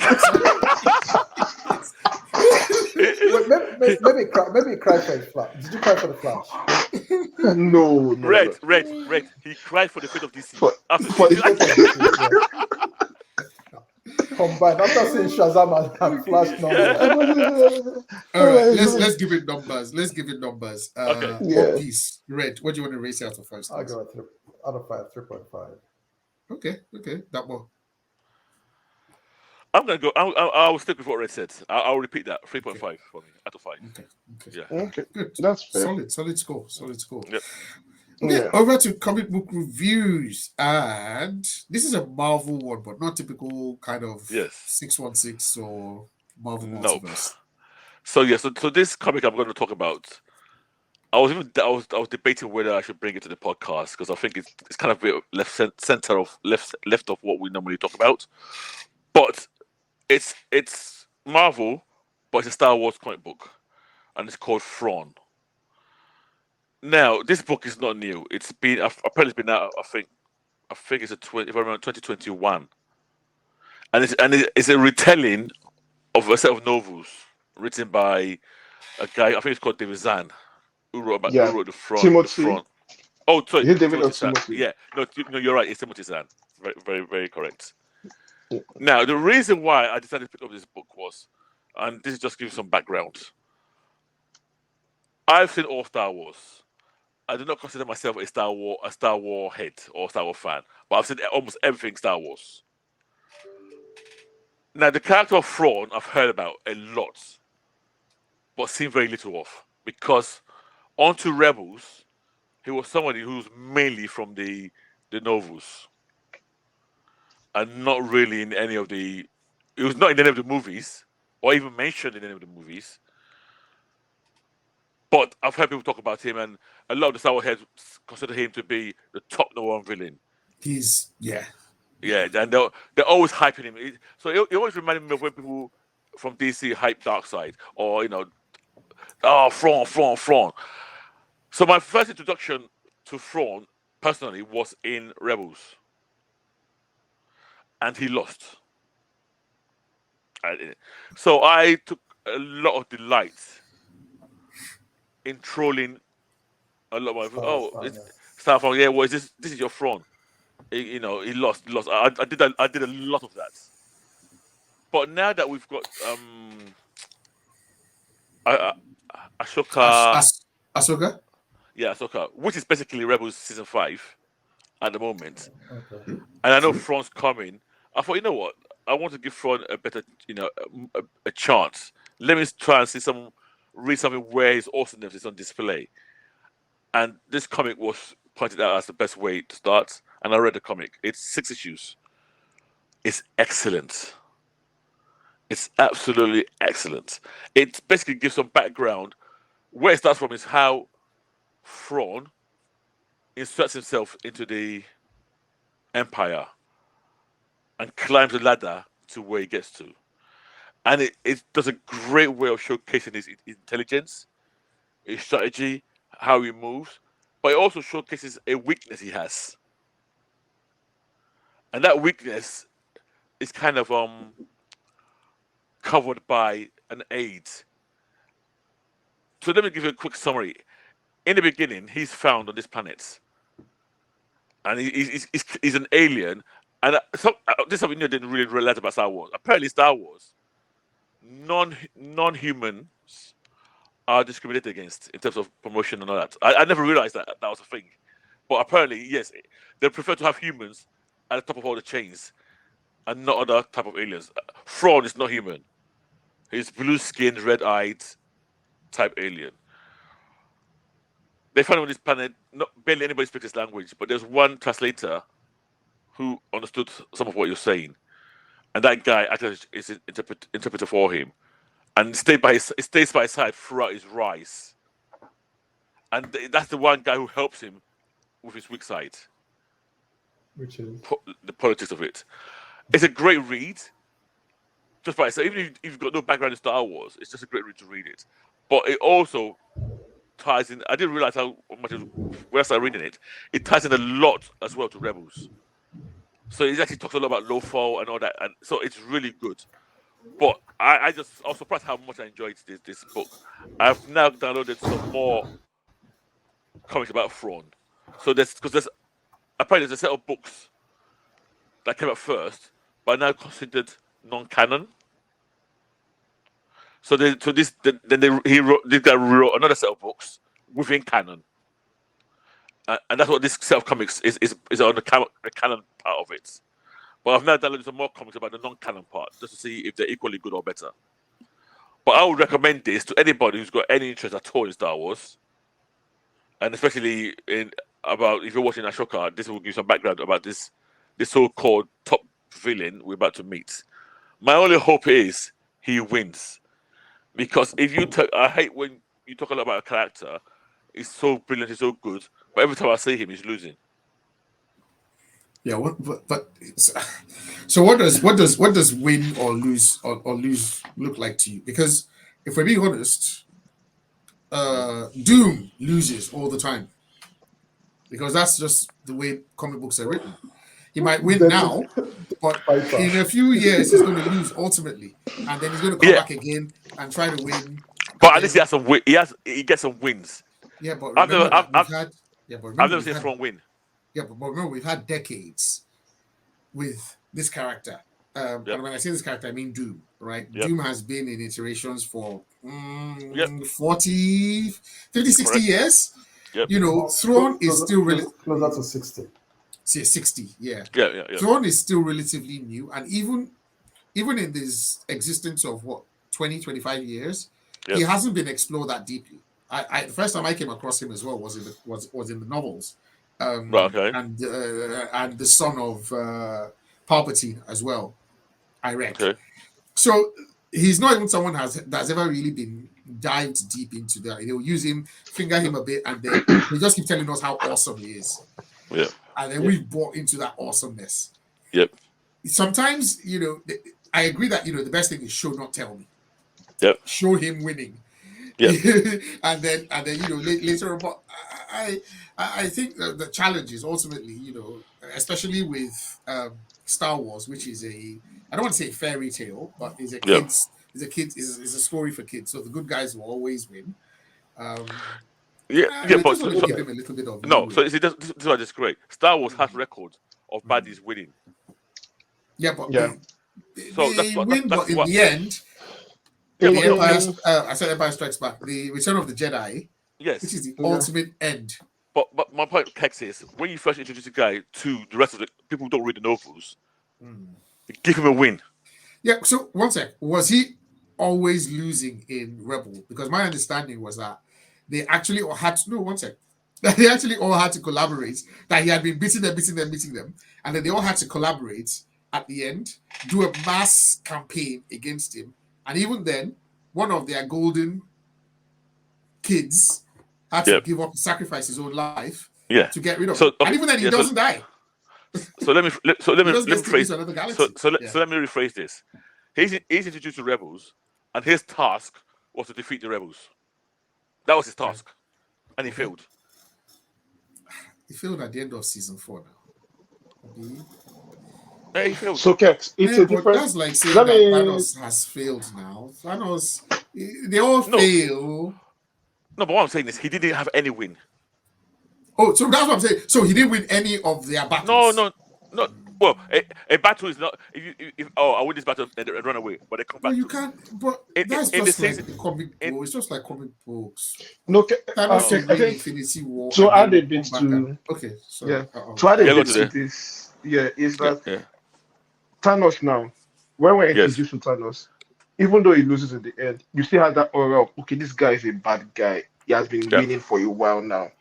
Maybe cry for the Flash. Did you cry for the Flash? No. Red. He cried for the fate of DC. For After the Combined after seeing Shazam and Flash numbers. All right, let's give it numbers. Okay. Yeah. One Piece, Red. What do you want to rate it out of 5 I'll stars? go 3 out of 5, 3.5. Okay, that one. I'm gonna go. I'll stick with what Red said. I'll repeat that. 3.5 for me out of 5. Okay. Yeah. Okay, Good. that's fair. Solid score. Yep. Okay, Yeah. over to comic book reviews, and this is a Marvel one, but not typical kind of Yes. 616 or Marvel Nope. multiverse. So this comic I'm going to talk about. I was debating whether I should bring it to the podcast because I think it's kind of a bit left of what we normally talk about, but it's Marvel, but it's a Star Wars comic book, and it's called Thrawn. Now, this book is not new. Apparently it's been out. I think it's if I remember 2021, and it's a retelling of a set of novels written by a guy. I think it's called David Zahn, who wrote the Thrawn. Timothy. The Thrawn. Oh, sorry, Is it David or Zahn. Timothy? Yeah, no, you're right. It's Timothy Zahn. Very, very, very correct. Now, the reason why I decided to pick up this book was, and this is just give you some background. I've seen all Star Wars. I do not consider myself a Star Wars head or Star Wars fan, but I've seen almost everything Star Wars. Now, the character of Thrawn, I've heard about a lot, but seen very little of because onto Rebels, he was somebody who's mainly from the novels and not really in any of the. He was not in any of the movies or even mentioned in any of the movies. But I've heard people talk about him, and a lot of the Star Wars heads consider him to be the top number one villain. He's yeah. Yeah, and they're always hyping him. So it always reminded me of when people from DC hype Darkseid, or oh, Thrawn. So my first introduction to Thrawn personally was in Rebels, and he lost. So I took a lot of delight in trolling a lot of my. Oh, it's Star Wars. Yeah, well, is this is your Thrawn? He lost. He lost. I did a lot of that. But now that we've got uh, Ashoka, Ahsoka. yeah, Ahsoka, which is basically Rebels season 5 at the moment, Okay. and I know Thrawn's coming. I thought, you know what? I want to give Thrawn a better, a chance. Let me try and read something where his awesomeness is on display. And this comic was pointed out as the best way to start. And I read the comic. It's 6 issues. It's excellent. It's absolutely excellent. It basically gives some background. Where it starts from is how Thrawn inserts himself into the Empire and climbs the ladder to where he gets to. And it does a great way of showcasing his intelligence, his strategy, how he moves, but it also showcases a weakness he has. And that weakness is kind of covered by an aid. So let me give you a quick summary. In the beginning, he's found on this planet, and he's an alien. And this is something I didn't really realize about Star Wars. Apparently, Star Wars, non-humans are discriminated against in terms of promotion and all that. I never realized that was a thing. But apparently, yes, they prefer to have humans at the top of all the chains and not other type of aliens. Thrawn is not human. He's blue-skinned, red-eyed type alien. They found him on this planet. Barely anybody speaks his language, but there's one translator who understood some of what you're saying, and that guy actually is an interpreter for him, and it stays by his side throughout his rise. And that's the one guy who helps him with his weak side, Which is the politics of it. It's a great read, just by itself. Even if you've got no background in Star Wars, it's just a great read to read it. But it also ties in. I didn't realize how much when I started reading it. It ties in a lot as well to Rebels. So it actually talks a lot about Lowfall and all that, and so it's really good. But I was surprised how much I enjoyed this book. I've now downloaded some more comics about Thrawn. So there's apparently there's a set of books that came out first, but now considered non-canon. So this guy wrote another set of books within canon, and that's what this set of comics is on the canon part of it. But I've now downloaded some more comics about the non-canon part just to see if they're equally good or better. But I would recommend this to anybody who's got any interest at all in Star Wars, and especially if you're watching Ashoka, this will give you some background about this so-called top villain we're about to meet. My only hope is he wins, because if I hate when you talk a lot about a character. He's so brilliant, he's so good, but every time I see him, he's losing. Yeah, so what does win or lose look like to you? Because if we're being honest, Doom loses all the time because that's just the way comic books are written. He might win now, but in a few years he's going to lose ultimately, and then he's going to come back again and try to win. But at least he has some win. He gets some wins. Yeah, but remember I've never seen Thrawn win. Yeah, but remember we've had decades with this character, Yep. and when I say this character, I mean Doom, right? Yep. Doom has been in iterations for Yep. 40, 50, 60 Correct. years. Yep. You know, Thrawn is still really closer to 60. say 60, yeah. Yeah. Yeah. Yeah. Thrawn is still relatively new, and even in this existence of what 20, 25 years, he Yep. hasn't been explored that deeply. The first time I came across him as well was in the novels, Right. Okay. and the son of Palpatine as well. I read. Okay. So he's not even someone that's ever really been dived deep into that. They'll use him, finger him a bit, and then they just keep telling us how awesome he is. Yeah. And then Yeah. we've bought into that awesomeness. Yep. Sometimes, I agree that the best thing is show not tell me. Yep. Show him winning. Yep. and then later on, but I think the challenge is ultimately, especially with Star Wars, which is I don't want to say fairy tale, but is a Yep. is a story for kids. So the good guys will always win. Yeah. And Yeah. I But just want to give them a little bit of no. leeway. So this is why this is great. Star Wars has records of baddies winning. Yeah, but Yeah. So they win, but in the end, In- the Empire. in- I said Empire Strikes Back. The Return of the Jedi, Yes. which is the Yeah. ultimate end. But my point, Kex, is when you first introduce a guy to the rest of the people who don't read the novels, give him a win. Yeah. So one sec, was he always losing in Rebel? Because my understanding was that they actually all had to. No, one sec. They actually all had to collaborate. That he had been beating them, and then they all had to collaborate at the end, do a mass campaign against him, and even then, one of their golden kids had to Yep. give up, sacrifice his own life Yeah. to get rid of So, him. And okay, even then, he yeah, so- doesn't die. So let me He just let me gets to phrase. use another galaxy. So Yeah. let me rephrase this. He's introduced to rebels, and his task was to defeat the rebels. That was his task, and he Okay. failed. He failed at the end of season 4 now. Okay. Yeah, he failed. So, Kex, it's Yeah, a but different. that's like saying Let that me- Thanos has failed now. Thanos, they all No. fail. No, but what I'm saying is he didn't have any win. Oh, so that's what I'm saying. So he didn't win any of their battles. No. Well, a battle is not. If I win this battle, then they run away, but they come But back. you can't. But that's in the just like season- a comic in- book. It's just like comic books. No, Thanos okay, will I win think Infinity War. to and add then a bit come back to and- okay. So yeah, to add a Yeah, go bit to to there. this, is Yeah, that yeah. Thanos now, when we're Yes. introduced to Thanos, even though he loses in the end, you still have that aura of okay, this guy is a bad guy. He has been Yeah. winning for a while now.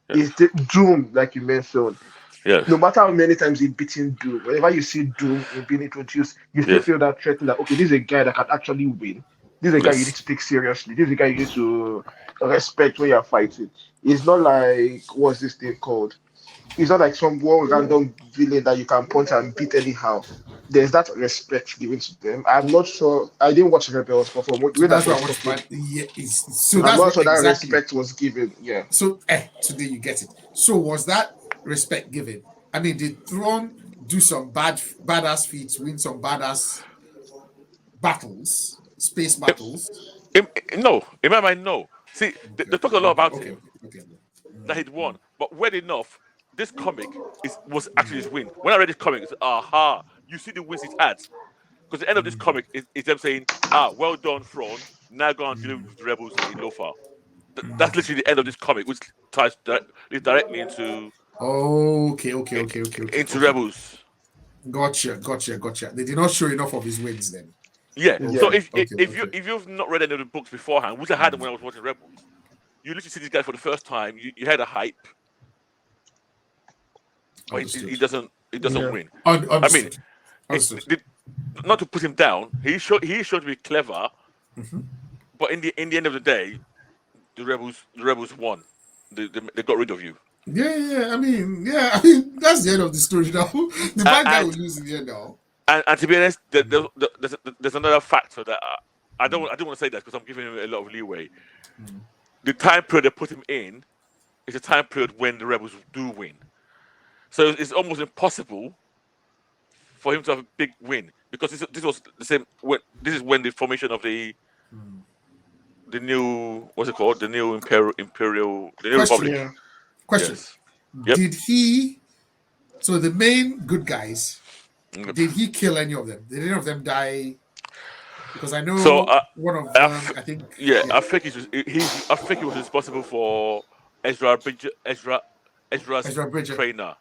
Yeah. Is the Doom, like you mentioned, Yes. no matter how many times he beaten Doom, whenever you see Doom in being introduced, you still Yes. feel that threat that okay, this is a guy that can actually win. This is a guy you Yes. need to take seriously. This is a guy you need to respect when you're fighting. It's not like what's this thing called? It's not like some one random villain that you can punch and beat anyhow. There's that respect given to them. I'm not sure. I didn't watch Rebels, but from the So way that's that what I was want to talking, find. Yeah, so I'm that's not what sure that exactly. respect was given. Yeah. So today you get it. So was that respect given? I mean, did Thrawn do some badass feats, win some badass battles, space battles? No, in my mind, no. See, they talk a lot about Okay. him that he'd won, but well enough, this comic was actually his win. When I read this comic, it's aha, you see the wins he's had. Because the end of this comic is them saying, well done, Thrawn. Now go and deal with the rebels in Lothar. That's literally the end of this comic, which ties directly into Okay. rebels. Gotcha. They did not show enough of his wins then. Yeah. Yeah. So if Okay. you've not read any of the books beforehand, which I had them when I was watching Rebels, you literally see this guy for the first time. You had a hype, but Understood. he doesn't Yeah. win. Understood. Not to put him down, he showed to be clever, but in the end of the day, the rebels won. They got rid of you. Yeah. I mean, that's the end of the story now. The bad guy will lose in the end now. And to be honest, there's another factor that I don't want to say that because I'm giving him a lot of leeway. The time period they put him in is a time period when the rebels do win. So it's almost impossible for him to have a big win because this was the same. This is when the formation of the new what's it called? The new imperial the new Question. republic. Yeah. Question. Yes. Yep. Did he? So the main good guys Did he kill any of them? Did any of them die? Because I know So one of I them. f- I think. yeah, Yeah. I think I think he was responsible for Ezra's Ezra Bridger. trainer,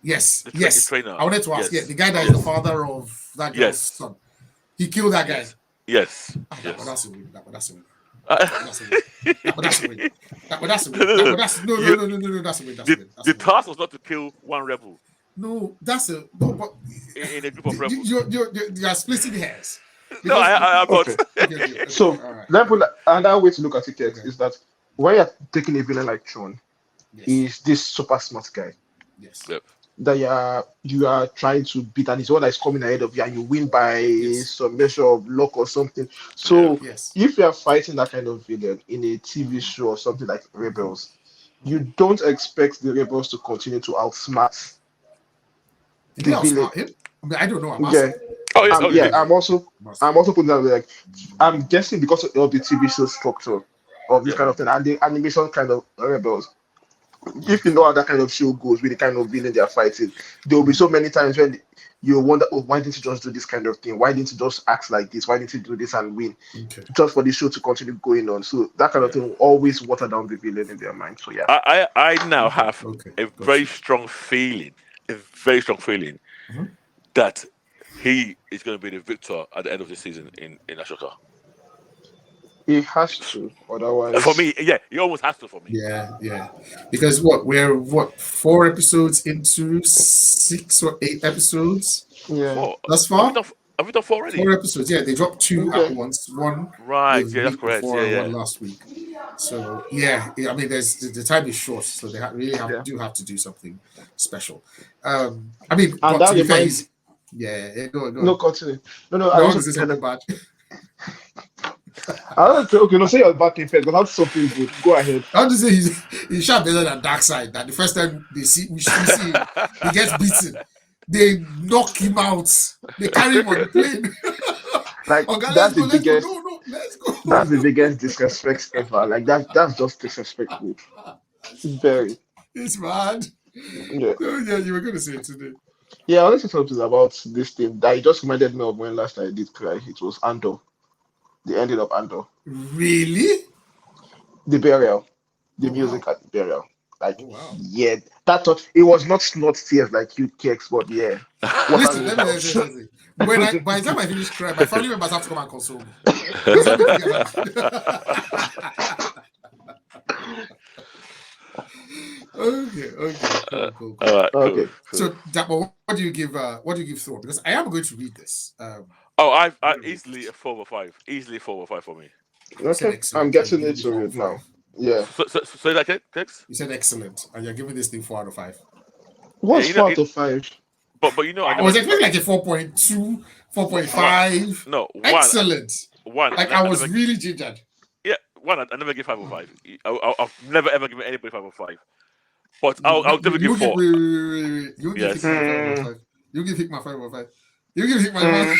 Yes. the Yes. trainer. I wanted to ask. Yeah, Yes, the guy that is the yes, father of that girl's yes, son. He killed that guy. yes, yes, But yes. that's a win. That's a win. Uh, That's a win. That's a win. That's a no, win. no, no. That's You, no. That's a win. That's a the win. That's the a win. task was not to kill one rebel No, that's a no. But in a group of rebels. you are splitting hairs No, because I'm not. Okay. okay, So all right. let me put another way to look at it Okay. is that when you're taking a villain like Thrawn, Yes. he's this super smart guy Yes. Yep. that you are trying to beat, and he's the one that is coming ahead of you, and you win by Yes. some measure of luck or something. So Yes. if you are fighting that kind of villain in a TV show or something like Rebels, you don't expect the Rebels to continue to outsmart Did he the villain. outsmart him? I mean, I don't know. I'm Yeah, asking. Oh yeah. Oh yeah. yeah. I'm also putting that like I'm guessing because of the TV show structure of this Yeah. kind of thing and the animation kind of Rebels. If you know how that kind of show goes with the kind of villain they are fighting, there will be so many times when you wonder, oh, why didn't you just do this kind of thing? Why didn't you just act like this? Why didn't you do this and win? Okay. Just for the show to continue going on. So that kind of thing will always water down the villain in their mind. So yeah. I now have Okay. a Gotcha. very strong feeling, Mhm. that he is going to be the victor at the end of the season in Ashoka. It has to, otherwise. For me, yeah, he almost has to for me. Yeah. Because we're 4 episodes into 6 or 8 episodes Yeah. Four. thus Have far. we done 4 already? 4 episodes. Yeah, they dropped 2 Okay. at once. One Right. the Yeah, that's week correct. before Yeah, and yeah. one last week. So yeah, I mean, there's the time is short, so they really Yeah. do have to do something special. I mean, And but that to be fair, reminds go no on. continue. No, I No, I also want to say something bad. I don't say okay, no, say your bad thing first, but that's something good. Go ahead. I want to say he's sharp better than Dark Side. That the first time we see him, he gets beaten. They knock him out. They carry him on the plane. Like Okay, that's let's go. the biggest No, let's go. that's the biggest disrespect ever. Like that's just disrespectful. Very. It's mad. Yeah. Oh, yeah, you were going to say it today. Yeah, I want to say something about this thing that it just reminded me of when last I did cry. It was Andor. The ending of Andor. Really? The burial. The Oh, music wow. at the burial. Like Oh, wow. yeah, that thought it was not tears like you kicks, but yeah. Listen, let me say something. By the time I finish crying, my family members have to come and console me. Because everything else. Okay, cool. All right. Cool. Okay. So, Dapper, what do you give Thrawn? Because I am going to read this. I easily a 4 or 5. Easily 4 or 5 for me. You said Okay. excellent. I'm getting and you it give to it 4 out read of now. 5. Yeah. So that Tex? You said excellent, and you're giving this thing 4 out of 5. What's you know, 4 out of 5? But you know, I was expecting like a 4.2, 4.5. No, Excellent. One. Like I was really gingered. Yeah, one. I never give 5 or 5. I've never ever given anybody 5 or 5. But I'll never give 4. Wait. You give Yes. Hickman 5 over 5. You give Hickman 5 over 5. You give Hickman 5.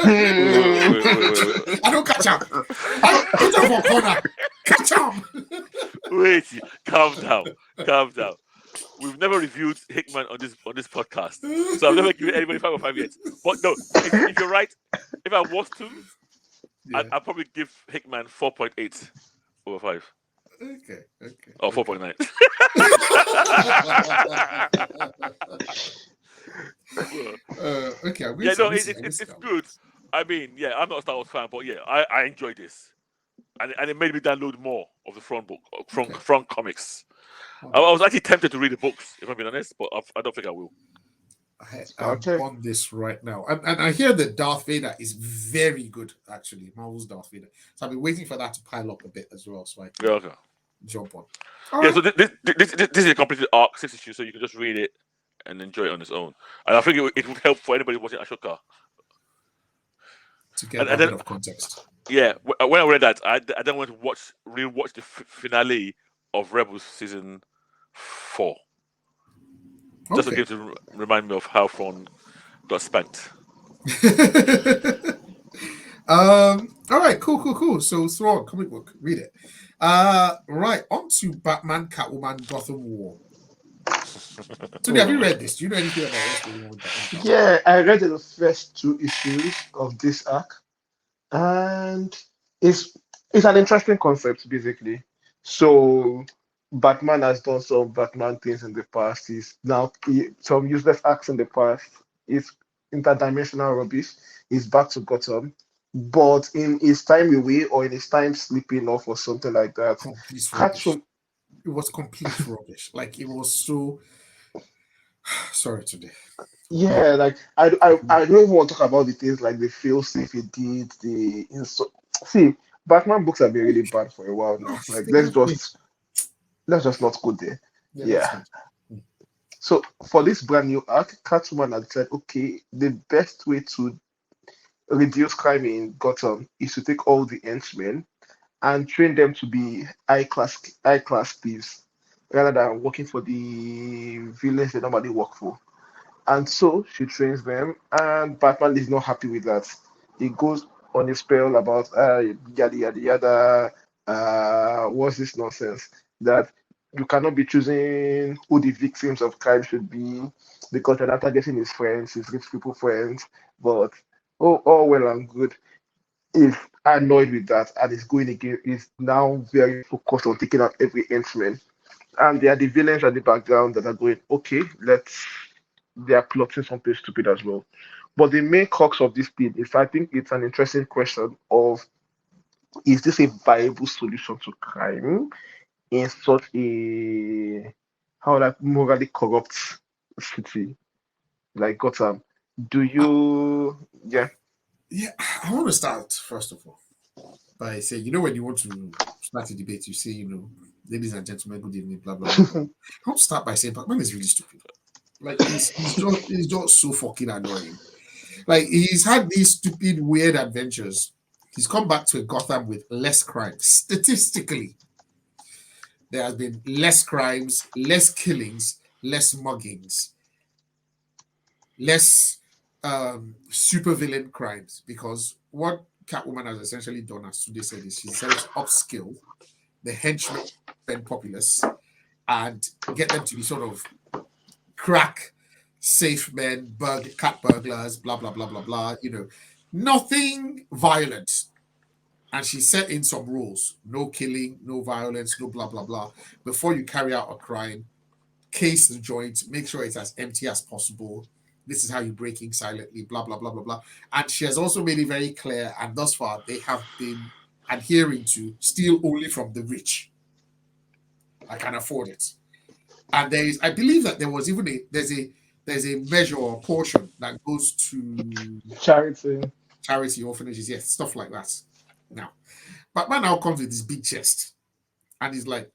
Wait. I don't catch up. Put him for corner. Catch up. Wait, calm down. We've never reviewed Hickman on this podcast, so I've never given anybody 5 or 5 yet. But no, if you're right, if I was to, Yeah. I'd probably give Hickman 4.8 over 5. Okay. Or 4.9. Okay. Yeah, no, it's good. I mean, yeah, I'm not a Star Wars fan, but yeah, I enjoyed this, and it made me download more of the Front book from comics. I was actually tempted to read the books, if I'm being honest, but I don't think I will. I'm on this right now, and I hear that Darth Vader is very good. Actually, Marvel's Darth Vader. So I've been waiting for that to pile up a bit as well, so I can Okay. jump on. Yeah, so this is a completed arc, 6 issues, so you can just read it and enjoy it on its own. And I think it would help for anybody watching Ashoka To get a bit of context. Yeah, when I read that, I don't want to rewatch the finale of Rebels season 4. Just Okay. to remind me of how Thrawn got spanked. All right, cool. So Thrawn, comic book, read it. Right, on to Batman, Catwoman, Gotham War. So, have you read this? Do you know anything about what's going on with Batman Catwoman? Yeah, I read the first two issues of this arc, and it's it's an interesting concept basically. So Batman has done some Batman things in the past. Some useless acts in the past. He's interdimensional rubbish. He's back to Gotham, but in his time away or in his time sleeping off or something like that, Complete rubbish. Catwoman. It was complete rubbish. Like, it was so. Sorry today. Yeah, like I don't even want to talk about the things like the fail safe he did, see, Batman books have been really bad for a while now. Like They have been. let's just not go there. Yeah, Yeah. that's not. So for this brand new arc, Catwoman has said, okay, the best way to reduce crime in Gotham is to take all the henchmen and train them to be high class thieves rather than working for the villains they normally work for. And so she trains them, and Batman is not happy with that. He goes on a spell about yada yada yada. What's this nonsense? That you cannot be choosing who the victims of crime should be because you're not targeting his friends, his rich people friends. But all well and good. He's annoyed with that and is going again. Is now very focused on taking out every henchman. And there are the villains at the background that are going, okay, let's they are plotting something stupid as well. But the main crux of this thing is I think it's an interesting question of is this a viable solution to crime in such a how like morally corrupt city like Gotham? Do Ah, you yeah. yeah, I want to start first of all by saying, when you want to start a debate, you say, ladies and gentlemen, good evening, blah blah blah blah. I want to start by saying Batman is really stupid. Like, he's just so fucking annoying. Like, he's had these stupid, weird adventures. He's come back to a Gotham with less crime. Statistically, there has been less crimes, less killings, less muggings, less supervillain crimes. Because what Catwoman has essentially done, as Sude said, is she decided to upskill the henchmen populace and get them to be sort of crack safe men, cat burglars, blah blah blah blah blah. Nothing violent. And she set in some rules: no killing, no violence, no blah blah blah. Before you carry out a crime, case the joint, make sure it's as empty as possible. This is how you break in silently, blah blah blah blah blah. And she has also made it very clear, and thus far they have been adhering to steal only from the rich. I can afford it. And I believe that there's a measure or portion that goes to Charity. charity orphanages, yes, stuff like that. Now, Batman now comes with this big chest, and he's like,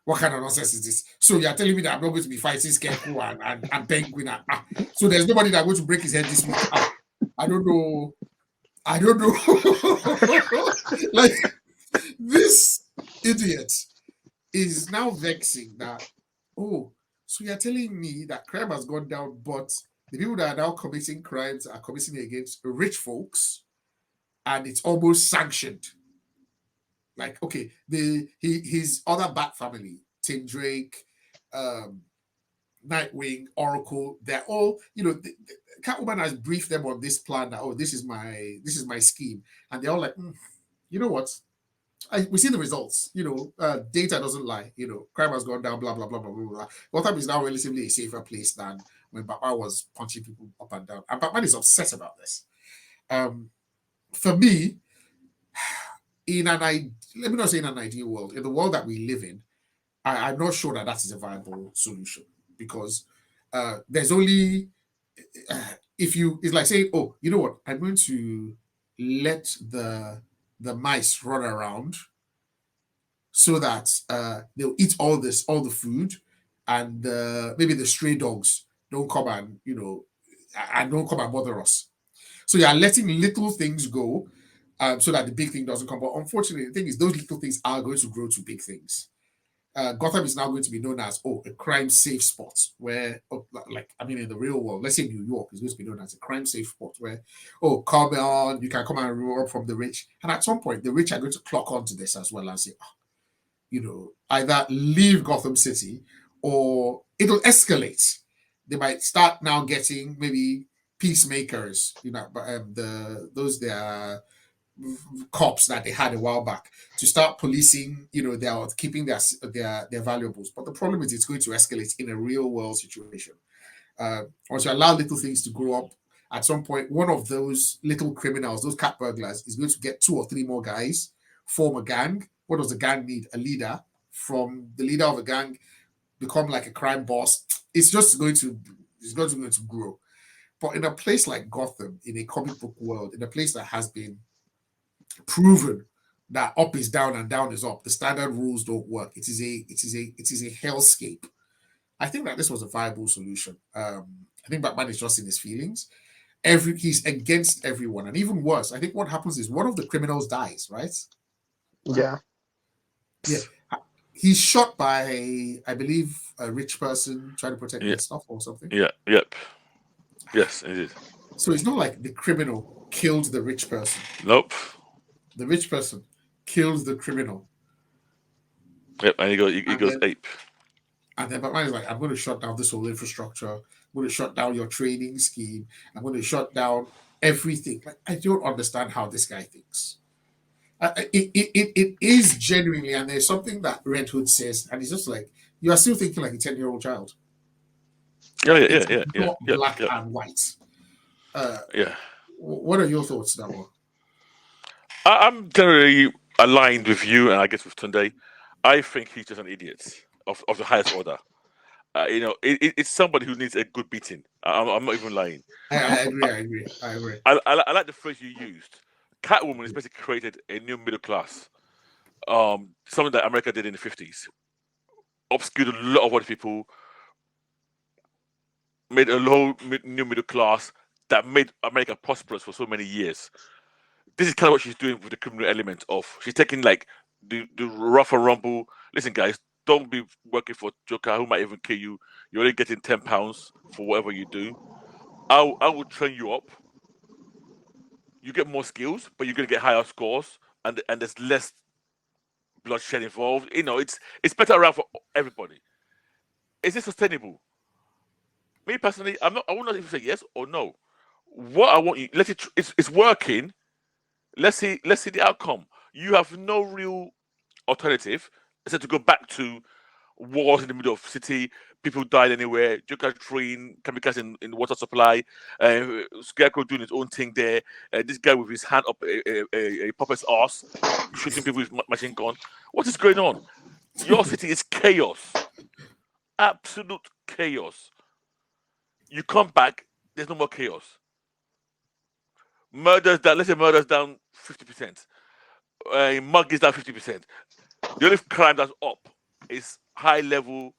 what kind of nonsense is this? So you're telling me that I'm not going to be fighting Scarecrow and Penguin, so there's nobody that's going to break his head this week. I don't know. I don't know. Like, this idiot is now vexing that, oh, so you're telling me that crime has gone down, but the people that are now committing crimes are committing it against rich folks, and it's almost sanctioned. Like, okay, his other Bat family, Tim Drake, um, Nightwing, Oracle, they're all, Catwoman has briefed them on this plan that, oh, this is my scheme, and they're all like, you know what? We see the results. Data doesn't lie. Crime has gone down. Blah blah blah blah blah blah. Gotham is now relatively a safer place than when Batman was punching people up and down. And Batman is obsessed about this. For me, let me not say in an ideal world, in the world that we live in, I'm not sure that is a viable solution because there's only it's like saying, oh, you know what? I'm going to let the mice run around so that they'll eat all the food, and maybe the stray dogs don't come and don't come and bother us. So you're letting little things go, so that the big thing doesn't come. But unfortunately, the thing is, those little things are going to grow to big things. Gotham is now going to be known as, a crime safe spot where, in the real world, let's say New York is going to be known as a crime safe spot where, come on, you can come and rob from the rich. And at some point, the rich are going to clock onto this as well and say, either leave Gotham City or it'll escalate. They might start now getting maybe peacemakers, those they are cops that they had a while back to start policing, they are keeping their valuables. But the problem is it's going to escalate in a real world situation. Once you allow little things to grow up, at some point, one of those little criminals, those cat burglars, is going to get 2 or 3 more guys, form a gang. What does the gang need? A leader. From the leader of a gang, become like a crime boss. It's going to grow. But in a place like Gotham, in a comic book world, in a place that has been proven that up is down and down is up, the standard rules don't work. It is a hellscape. I think that this was a viable solution. I think Batman is just in his feelings. He's against everyone, and even worse, I think what happens is one of the criminals dies, right? Yeah. Yeah. He's shot by, I believe, a rich person trying to protect their stuff or something. Yeah. Yep. Yes, it is. So it's not like the criminal killed the rich person. Nope. The rich person kills the criminal. Yep, and he goes ape. And then Batman is like, I'm going to shut down this whole infrastructure. I'm going to shut down your training scheme. I'm going to shut down everything. Like, I don't understand how this guy thinks. It is genuinely, and there's something that Red Hood says, and he's just like, you are still thinking like a 10-year-old child. Yeah. Not black and white. Yeah. What are your thoughts, Damo? I'm generally aligned with you, and I guess with Tunde. I think he's just an idiot of the highest order. It's somebody who needs a good beating. I'm not even lying. I agree. I like the phrase you used. Catwoman has basically created a new middle class. Something that America did in the 50s. Obscured a lot of white people, made a whole new middle class that made America prosperous for so many years. This is kind of what she's doing with the criminal element of she's taking like the rough and rumble. Listen, guys, don't be working for Joker who might even kill you. You're only getting £10 for whatever you do. I will train you up. You get more skills, but you're gonna get higher scores, and there's less bloodshed involved. It's better around for everybody. Is it sustainable? Me personally, I will not even say yes or no. What I want you, it's working. Let's see the outcome. You have no real alternative except to go back to wars in the middle of the city. People died anywhere. Joker train kamikaze in the water supply. Scarecrow doing his own thing there. This guy with his hand up a puppet's ass, shooting people with machine gun. What is going on? Your city is chaos. Absolute chaos. You come back, there's no more chaos. Murders down. Let's say murders down 50%. Mug is down 50%. The only crime that's up is high level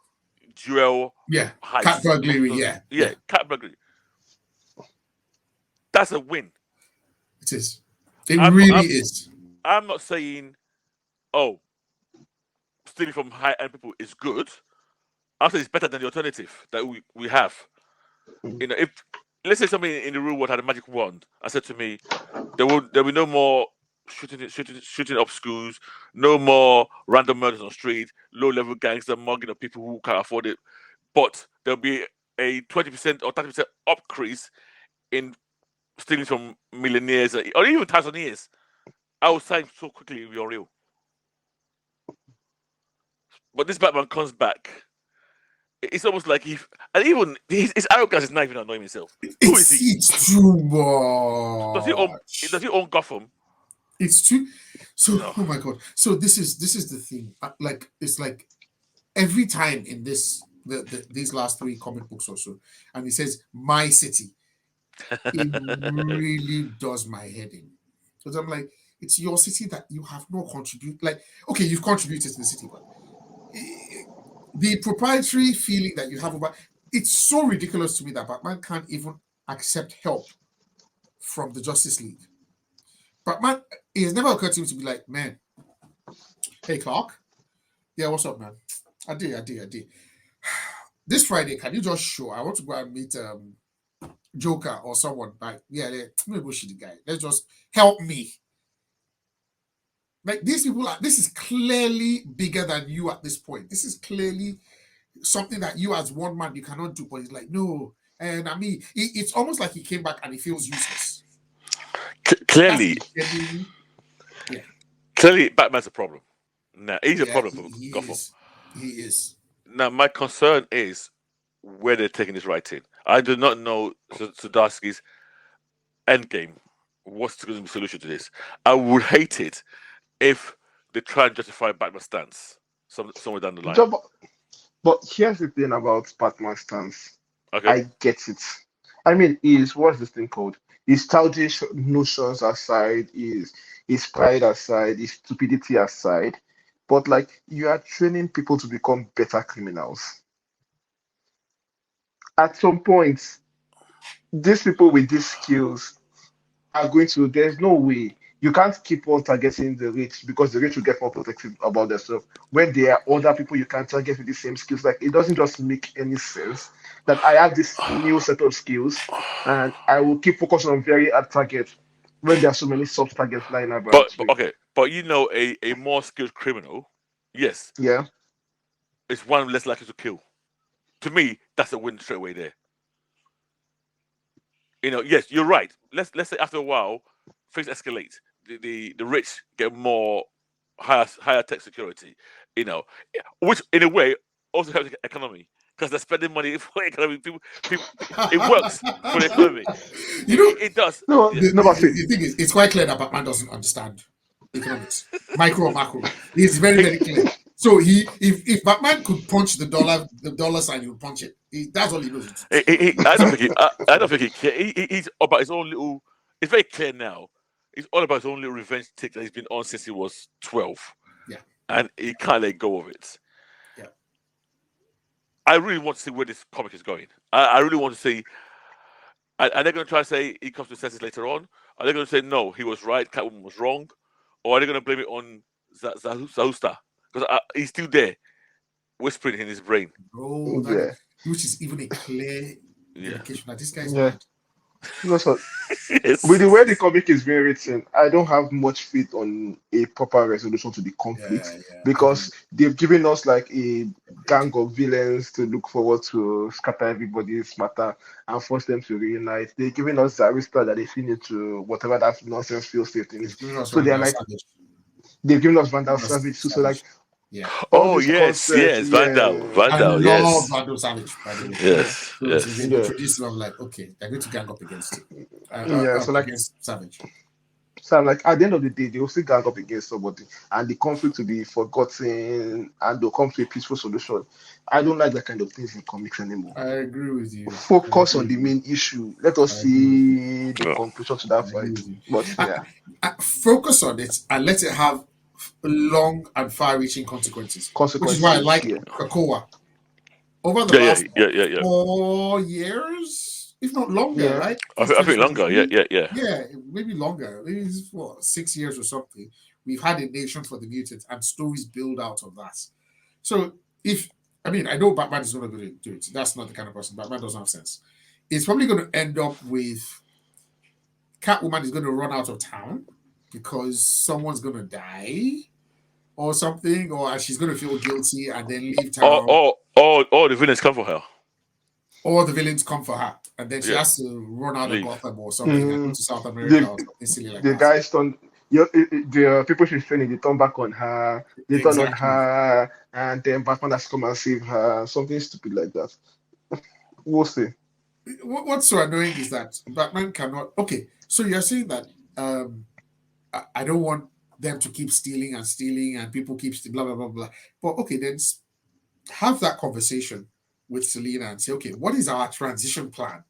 jewel. Yeah, heist. Cat burglary. Yeah, cat burglary. That's a win. It is. It really is. I'm not saying, stealing from high-end people is good. I'm saying it's better than the alternative that we have. If let's say somebody in the real world had a magic wand and said to me, there will be no more shooting up schools, no more random murders on the street, low-level gangster mugging of people who can't afford it, but there'll be a 20% or 30% increase in stealing from millionaires or even thousandaires. I will sign so quickly if you're real. But this Batman comes back. It's almost like his arrogance is not even annoying himself. Who is he? It's too much. Does he own Gotham? It's too. So, no. Oh my god. So this is the thing. It's like every time in these last 3 comic books or so, and he says my city, it really does my head in. Because I'm like, it's your city that you have no contribute. Like, okay, you've contributed to the city, but the proprietary feeling that you have about it's so ridiculous to me that Batman can't even accept help from the Justice League. Batman, it has never occurred to him to be like, man, hey Clark, yeah, what's up, man? I did. This Friday, can you just show? I want to go and meet Joker or someone. Like, let me go see the guy. Let's just help me. Like these people this is clearly bigger than you at this point. This is clearly something that you as one man you cannot do, but he's like, no. And I mean, it's almost like he came back and he feels useless. That's Clearly, genuinely, yeah, clearly, Batman's a problem. Now he's a yeah, problem for he Gotham. is. He is. Now my concern is where they're taking this writing. I do not know Sudarsky's endgame. What's going to be the solution to this? I would hate it if they try and justify Batman's stance somewhere down the line. But here's the thing about Batman stance. Okay, I get it. I mean, is what's this thing called? His childish notions aside, his pride aside, his stupidity aside. But like you are training people to become better criminals. At some point, these people with these skills are going to, there's no way you can't keep on targeting the rich because the rich will get more protective about themselves when there are other people you can target with the same skills. Like it doesn't just make any sense that I have this new set of skills and I will keep focusing on very hard targets when there are so many soft targets lying about but too. okay, but a more skilled criminal, yes, Yeah. is one less likely to kill. To me, that's a win straight away there. Yes, you're right. Let's say after a while, things escalate. The rich get more higher tech security. Which in a way also helps the economy because they're spending money for the economy. People, it works for the economy. You know, It does. No, Yeah. the, no, the, but see, the thing is, it's quite clear that Batman doesn't understand economics, micro or macro. It's very, He, very clear. So if Batman could punch the dollar sign, he would punch it. That's all he knows. I don't think I don't think he cares. He's about his own little. It's very clear now. He's all about his own little revenge tick that he's been on since he was 12, Yeah, and he can't let go of it. yeah. I really want to see where this comic is going. I really want to see. Are they going to try to say he comes to senses later on? Are they going to say no, he was right, Catwoman was wrong, or are they going to blame it on Zahusta because he's still there, whispering in his brain? Bro, yeah, which is even a clear Yeah. indication that this guy's yeah. mad. No, so with the Yes. way the comic is being written, I don't have much faith on a proper resolution to the conflict Yeah, yeah. I because don't. they've given us like a gang of villains to look forward to scatter everybody's matter and force them to reunite. They've given us Zarista that they fit into whatever that nonsense feels state is. They've given us So they're Randall like Savage. they've given us Given Vandal us Savage too. So like Savage. Yeah. all Oh these yes, concepts, yes, Vandal, yeah, I Vandal, love yes, Randall Savage, by the way. yeah, yes, So they yes. yeah, introduced him. I'm like, okay, they're going to gang up against him. yeah. So Up like against Savage. So I'm like, at the end of the day, they will still gang up against somebody, and the conflict will be forgotten, and they'll come to a peaceful solution. I don't like that kind of things in comics anymore. I agree with you. I Focus agree on with the you. main issue. Let us I agree with you. see the Yeah. conclusion to I that agree fight. with you. But yeah, Focus on it and let it have long and far-reaching consequences, which is why I consequences. like Yeah, Krakoa. Over the Yeah, yeah, last yeah, yeah, yeah. 4 years, if not longer, yeah, right? I Since think, I think longer. Yeah, 2023, yeah, yeah. yeah, maybe longer. Maybe it's 6 years or something. We've had a nation for the mutants, and stories build out of that. So if I mean, I know Batman is not going to do it. That's not the kind of person. Batman doesn't have sense. It's probably going to end up with Catwoman is going to run out of town because someone's going to die or something, or she's going to feel guilty and then leave town, All the villains come for her. or the villains come for her, and then she Yeah, has to run out of leave. Gotham or something and go mm, to South America the or something silly like the that. guys turn. The people she's training, they turn back on her, they turn on Exactly. her, and then Batman has to come and save her, something stupid like that. We'll see. What's so annoying is that Batman cannot. Okay, so you're saying that um, I don't want them to keep stealing and people keep blah blah blah blah. But okay, then have that conversation with Selena and say, okay, what is our transition plan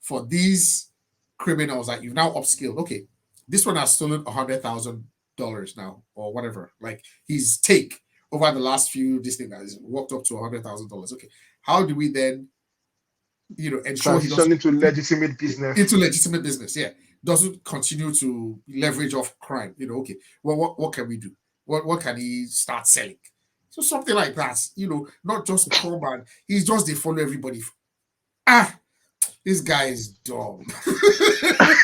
for these criminals that you've now upskilled? Okay, this one has stolen $100,000 now or whatever. Like his take over the last few this thing that has walked up to $100,000. Okay, how do we then ensure he Transition doesn't into legitimate business. into legitimate business? Yeah, doesn't continue to leverage off crime. Okay, well, what can we do? What can he start selling? So something like that. Not just come and he's just they follow everybody. Ah, This guy is dumb.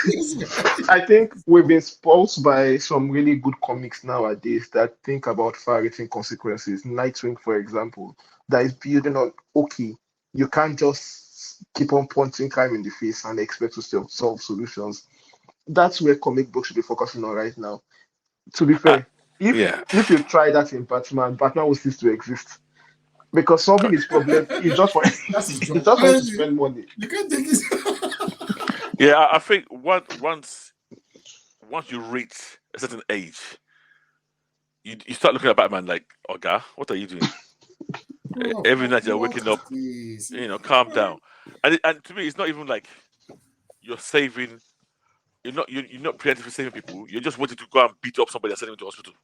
This guy. I think we've been spoiled by some really good comics nowadays that think about far-reaching consequences. Nightwing, for example, that is building on okay, you can't just keep on punching crime in the face and expect to solve solutions. That's where comic books should be focusing on right now. To be Uh, fair, if yeah. if you try that in Batman, Batman will cease to exist because solving his problem is just for That's his it's job. just for him to Honestly, spend money. you can't take his. Yeah, I think once you reach a certain age, you start looking at Batman like, oh, God, what are you doing? Every night you're waking up, Please. calm down. And to me, it's not even like you're saving. You're not preemptively saving people. You're just wanting to go and beat up somebody and send them to hospital.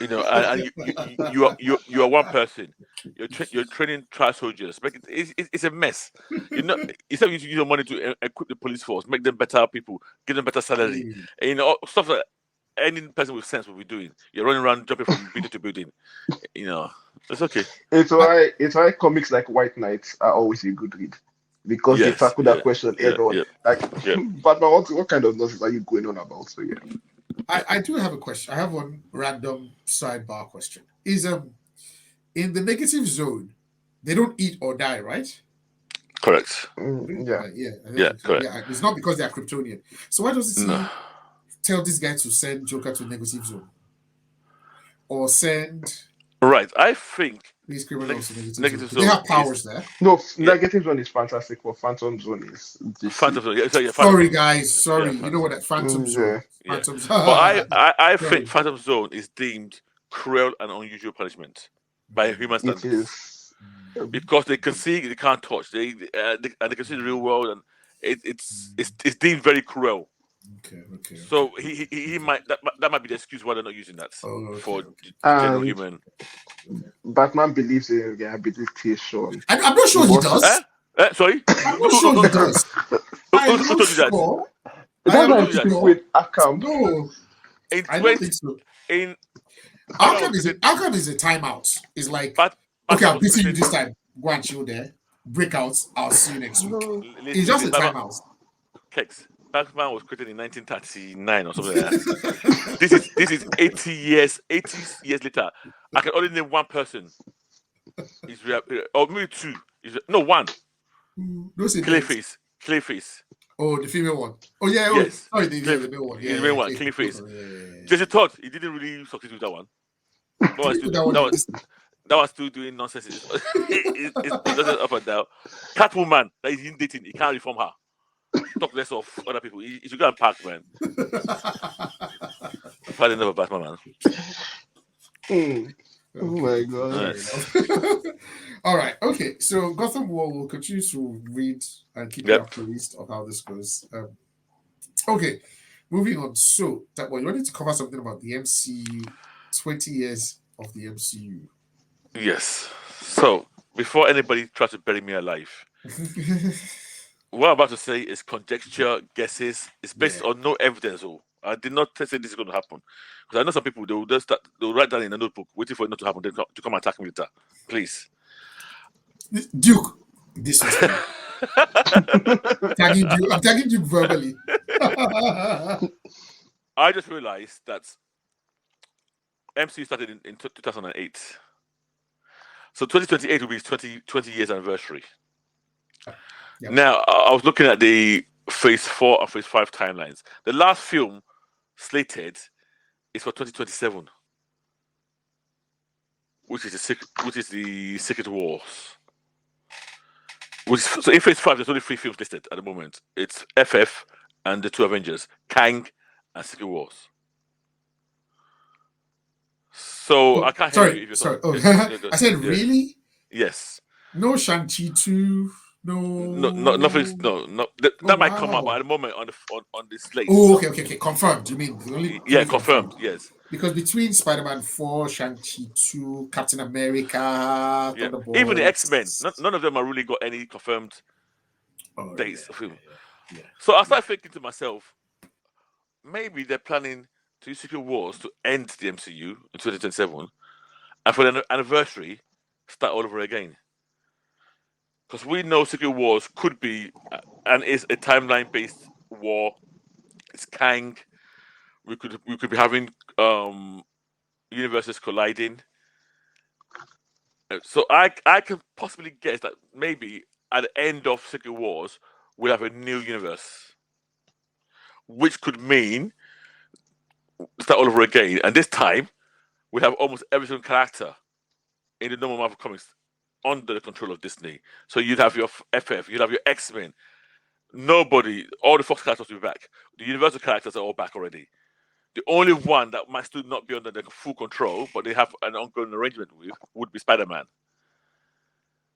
And you are one person. You're training trial soldiers. It's a mess. Instead of using your money to equip the police force, make them better people, give them better salary, Please. and, stuff that any person with sense will be doing. You're running around jumping from building to building. It's okay. It's why comics like White Knight are always a good read because they Yes, tackle yeah, that question yeah, head on. yeah, Like, yeah. Batman, what kind of nonsense are you going on about? So yeah. I do have a question. I have one random sidebar question. Is in the negative zone, they don't eat or die, right? Correct. Yeah. Yeah, I don't Yeah, think so. correct. Yeah, it's not because they are Kryptonian. So why doesn't No. he tell this guy to send Joker to negative zone or send Right. I think these criminals to negative zone? negative Do they zone have powers there? No, yeah, negative zone is fantastic, but Phantom Zone is DC. Phantom Zone. Yeah, sorry, yeah, Phantom Sorry, Zone. guys. Yeah, Sorry. You know Phantom what? Zone. That Phantom Zone. Yeah. Yeah. Phantom But I think Sorry. Phantom Zone is deemed cruel and unusual punishment by human It standards is. because they can see, they can't touch, and they can see the real world, and it's deemed very cruel. Okay. So he might that might be the excuse why they're not using that Oh, for okay. the general And human. Batman believes in rehabilitation. I'm not He sure he wants to. does. Sorry, I'm not sure he does. I'm who not told you that? sure. I That's am why I Who not told you put that? him sure. with Arkham. No, In I don't 20 think so. in Batman was created. Arkham is a timeout. It's like, okay, Batman I'll was visit you created. this time. Go and chill there. Breakouts. I'll see you next week. No. It's just a Batman, timeout. Kex. Batman was created in 1939 or something like that. This is 80 years later. I can only name one person. Or maybe two. No, one. Don't say names. Clayface. Oh, the female one. Oh yeah. Oh, Yes. sorry, the male one. He's Yeah, the main yeah. one. Clay. Clayface. Yeah. Jesse thought he didn't really succeed with that one. That was still That one that is. that was still doing nonsense. It doesn't up and down. Catwoman that he's in dating, he can't reform her. Talk less of other people. He should go and pack, man. I've had enough of Batman, man. Hmm. Oh my god. Alright. All right. Okay. So Gotham War will continue to read and keep you Yep. up to least of how this goes. Okay. Moving on. So that one, you wanted to cover something about the MCU, 20 years of the MCU. Yes. So before anybody tries to bury me alive, what I'm about to say is conjecture, guesses. It's based on no evidence. I did not say this is going to happen because I know some people they'll write down in a notebook waiting for it not to happen then to come and attack me later. Please. Duke, this was tagging Duke. I'm tagging Duke verbally. I just realized that MCU started in 2008. So 2028 will be his 20 years anniversary. Yep. Now, I was looking at the Phase 4 and Phase 5 timelines. The last film slated is for 2027, which is the Secret Wars. So in Phase 5, there's only 3 films listed at the moment. It's FF and the 2 Avengers, Kang and Secret Wars. So I can't hear you if you're Sorry. talking. I said really? Yes. No Shang-Chi 2. No, nothing. No. That might come up, but at the moment on the slate. Oh, okay. Confirmed. You mean the only confirmed? Yes. Because between Spider-Man 4, Shang-Chi 2, Captain America, Thunderbolts, even the X-Men, none of them are really got any confirmed dates of film. Yeah. So I started thinking to myself, maybe they're planning to use Secret Wars to end the MCU in 2027, and for the anniversary, start all over again. because we know Secret Wars could be and is a timeline-based war. It's Kang. We could be having universes colliding. So I can possibly guess that maybe at the end of Secret Wars we'll have a new universe, which could mean start all over again. And this time we have almost every single character in the normal Marvel comics under the control of Disney. So you'd have your FF, you'd have your X-Men. Nobody, all the Fox characters will be back. The Universal characters are all back already. The only one that might still not be under their full control, but they have an ongoing arrangement with, would be Spider-Man.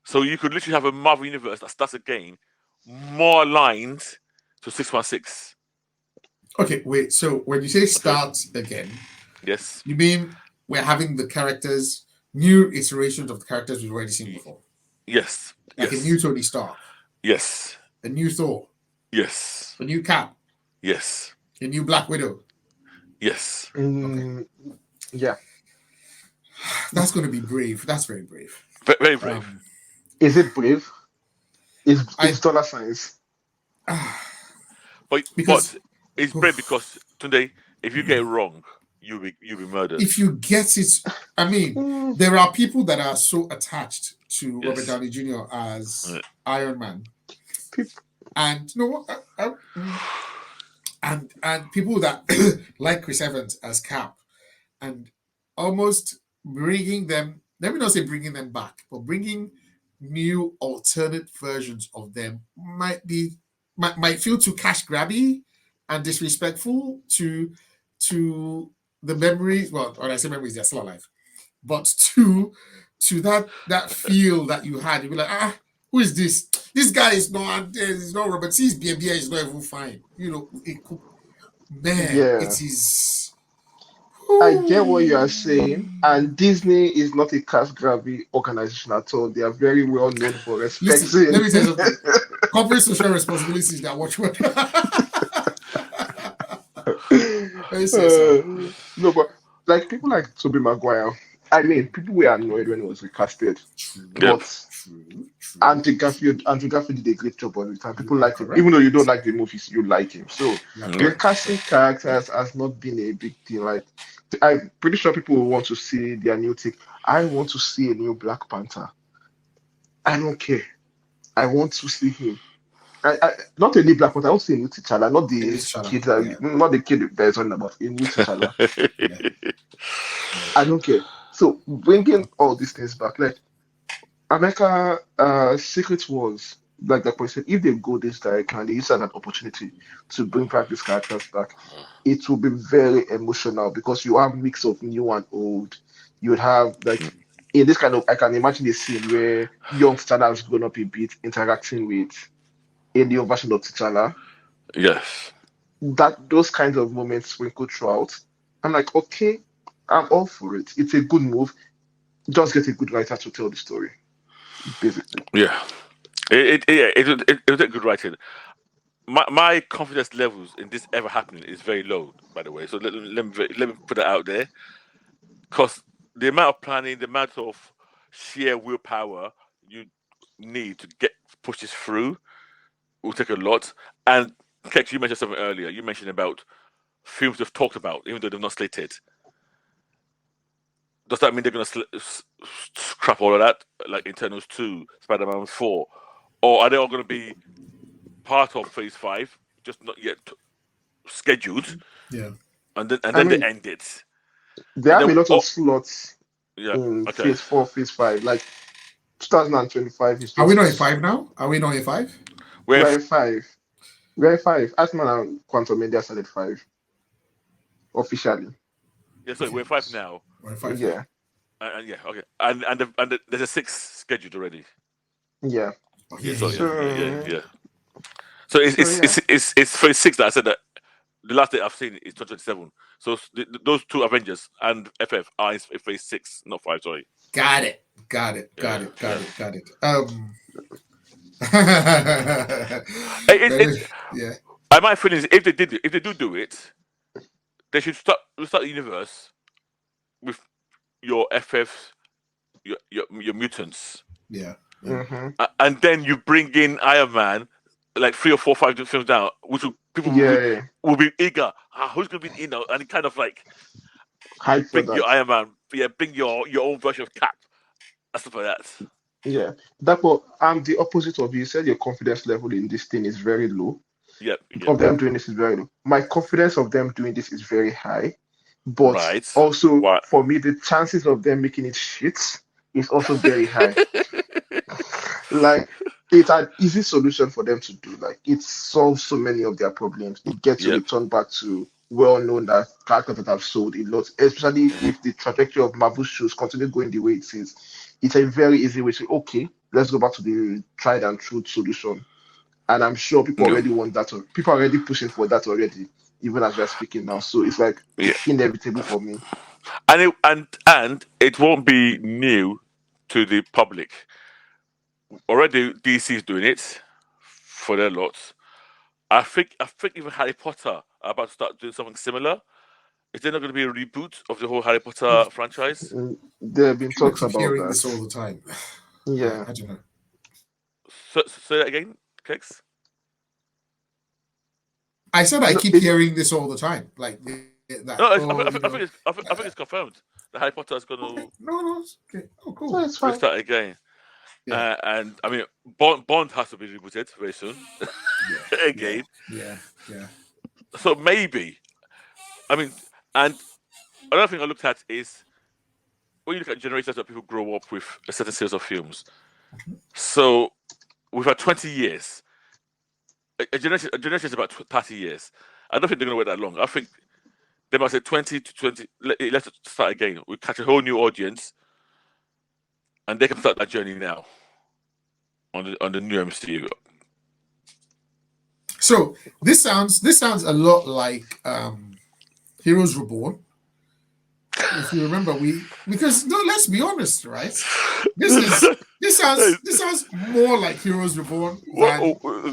So you could literally have a Marvel universe that starts again, more aligned to 616. Okay, wait. So when you say start again, Yes. you mean we're having the characters, new iterations of the characters we've already seen before? Yes. Like Yes. a new Tony Stark, Yes. a new Thor, Yes. a new Cap, Yes. a new Black Widow. Yes. Yeah. That's going to be brave. That's very brave. Very brave. Is it brave? I- It's dollar signs. But it's brave because today, if you get it wrong, you'll be murdered. If you get it, I mean, there are people that are so attached to Robert Yes. Downey Jr. as Right. Iron Man, and you know what? And people that like Chris Evans as Cap, and almost bringing them. Let me not say bringing them back, but bringing new alternate versions of them might feel too cash grabby and disrespectful to the memories. Well, when I say memories, they're still alive, but to that feel that you had, you'd be like, who is this? This guy is not Robert. His behavior is not even fine. You know, Yeah. it is. I get what you are saying, and Disney is not a cash grabby organization at all. They are very well known for respecting. Listen, let me tell you something. Corporate social responsibilities that watch what. No, but like people like Tobey Maguire. I mean, people were annoyed when it was recasted, but True. Andrew Garfield did a great job on it, and people liked him. Correct. Even though you don't like the movies, you like him. So Yeah, recasting characters has not been a big deal. Like I'm pretty sure people will want to see their new take. I want to see a new Black Panther. I don't care. I want to see him. Not a new Black Panther. I want to see a new T'Challa, not the T'Challa, kid, yeah. not the kid that is talking about. A new T'Challa. Yeah. I don't care. So bringing all these things back, like America, Secret Wars, like the person, if they go this direction and they use it as an opportunity to bring back these characters back, it will be very emotional because you have mix of new and old. You would have like in this kind of, I can imagine a scene where young T'Challa has grown up a bit, interacting with a new version of T'Challa. Yes. Those kinds of moments sprinkled throughout. I'm like, okay, I'm all for it. It's a good move. Just get a good writer to tell the story, basically. Yeah. It was a good writing. My confidence levels in this ever happening is very low, by the way. So let me put that out there, because the amount of planning, the amount of sheer willpower you need to push this through will take a lot. And Kex, you mentioned something earlier. You mentioned about films they've talked about, even though they've not slated. Does that mean they're going to scrap all of that, like Eternals 2, Spider-Man 4? Or are they all going to be part of Phase 5, just not yet scheduled? Yeah. And then I mean, they end it. There And are a then, lot of slots yeah, in okay. Phase 4, Phase 5. Like 2025 is Are we just not in 5 now? Are we not in 5? we're We're in 5. We're in 5. Ant-Man and Quantum Media started 5 officially. yeah, sorry, we're in 5 now. We're in 5. Yeah, And yeah, okay. And there's a 6 scheduled already. yeah. Oh, Yeah, yeah, so yeah. yeah. So it's Phase 6 that I said that the last date I've seen is 2027. So those two Avengers and FF are in Phase 6, not 5. Sorry. Got it. Yeah. My feeling is if they do it, they should start the universe with your FFs, your mutants. Yeah. and then you bring in Iron Man, like 3 or 4, 5 films down, which people Yeah, will be eager. Who's going to be, and kind of like hype for bring your that. Iron Man, bring your own version of Cap and stuff like that. Yeah, that. But I'm the opposite of you. You said your confidence level in this thing is very low. Yep, Of them doing this is very low. My confidence of them doing this is very high. But right. also What? for me, the chances of them making it shit is also very high. Like it's an easy solution for them to do. Like it solves so many of their problems. It gets to Yep. return back to well-known that characters that have sold a lot, especially if the trajectory of Marvel shows continue going the way it is. It's a very easy way to say, okay, let's go back to the tried and true solution. And I'm sure people Yeah. already want that. People are already pushing for that already, even as we're speaking now. So it's like Yeah. inevitable for me. And it won't be new to the public. Already, DC is doing it for their lots. I think even Harry Potter are about to start doing something similar. Is there not going to be a reboot of the whole Harry Potter franchise? There have been I talks keep about hearing this that. all the time. Yeah. I don't know. Say that again, Kex. I said I No, keep hearing this all the time. Like that. No, Oh, I think it's confirmed that Harry Potter is going okay. to No. Okay. Oh, no, cool. it's fine. restart again. Yeah. And I mean, Bond has to be rebooted very soon Yeah. again. Yeah. So maybe, I mean, and another thing I looked at is when you look at generations that people grow up with a certain series of films. So we've had 20 years. A generation is about 30 years. I don't think they're going to wait that long. I think they might say 20 to 20. Let's start again. We catch a whole new audience, and they can start that journey now on the new MCU. So this sounds a lot like Heroes Reborn. If you remember, because no, let's be honest, right? This sounds more like Heroes Reborn than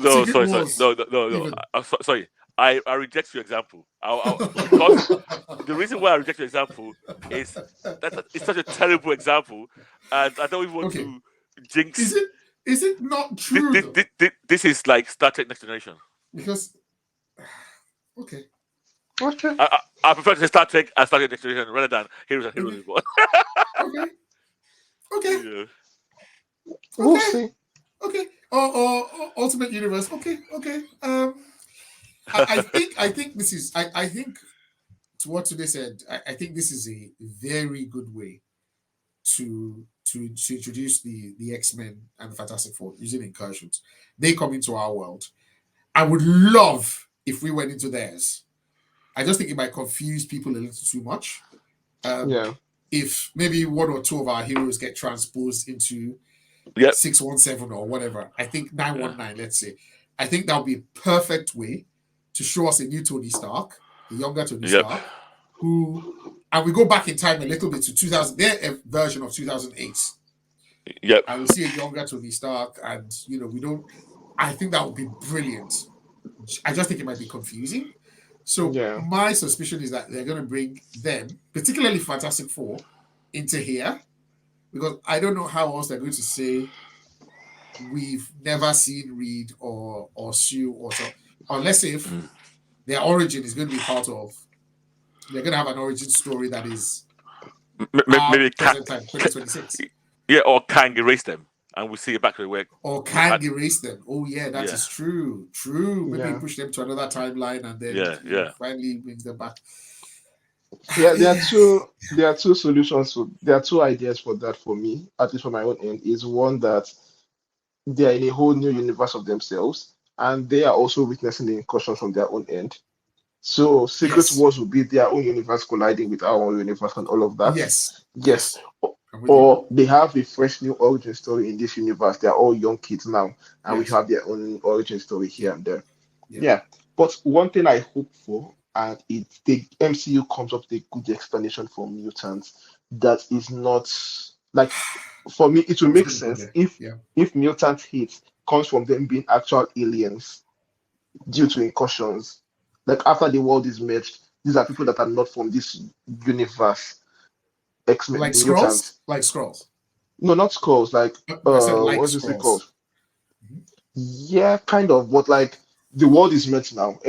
No, Secret sorry, Wars. no. Even. Sorry, I reject your example. Because the reason why I reject your example is that it's such a terrible example, and I don't even want Okay. to jinx. Is it not true though? This is like Star Trek Next Generation. Because okay. Okay. I prefer to say Star Trek and Star Trek Next Generation rather than Heroes and Heroes Reborn. Okay. Yeah. We'll see. Okay. Or Ultimate Universe. Okay. I think this is I think to what today said, I think this is a very good way to introduce the X-Men and the Fantastic Four using incursions. They come into our world. I would love if we went into theirs. I just think it might confuse people a little too much. Yeah. If maybe one or two of our heroes get transposed into 617 or whatever, I think 919, let's say. I think that would be a perfect way to show us a new Tony Stark, a younger Tony Stark, and we go back in time a little bit to 2000, their version of 2008. Yep. I will see a younger Tony Stark, and I think that would be brilliant. I just think it might be confusing. So my suspicion is that they're going to bring them, particularly Fantastic Four, into here, because I don't know how else they're going to say we've never seen Reed or Sue or so, unless if their origin is going to be part of. They're going to have an origin story that is maybe present time 2026. Yeah, or Kang erase them, and we see it back to the way. Or Kang erase them. Oh yeah, that is true. Maybe push them to another timeline and then finally brings them back. Yeah, there are two solutions. There are two ideas for that for me, at least for my own end. Is one that they are in a whole new universe of themselves, and they are also witnessing the incursion from their own end. So Secret Wars will be their own universe colliding with our own universe and all of that. Yes. Or they have a fresh new origin story in this universe. They're all young kids now, and we have their own origin story here and there. Yeah. But one thing I hope for, and the MCU comes up with a good explanation for mutants that is not like, for me, it will make sense if mutant hate comes from them being actual aliens due to incursions. Like after the world is merged, these are people that are not from this universe. X-Men, like mutants. Skrulls? Like Skrulls. No, not scrolls. Like I said like what's this thing called? scrolls. Mhm. Yeah, kind of. But like the world is meant now.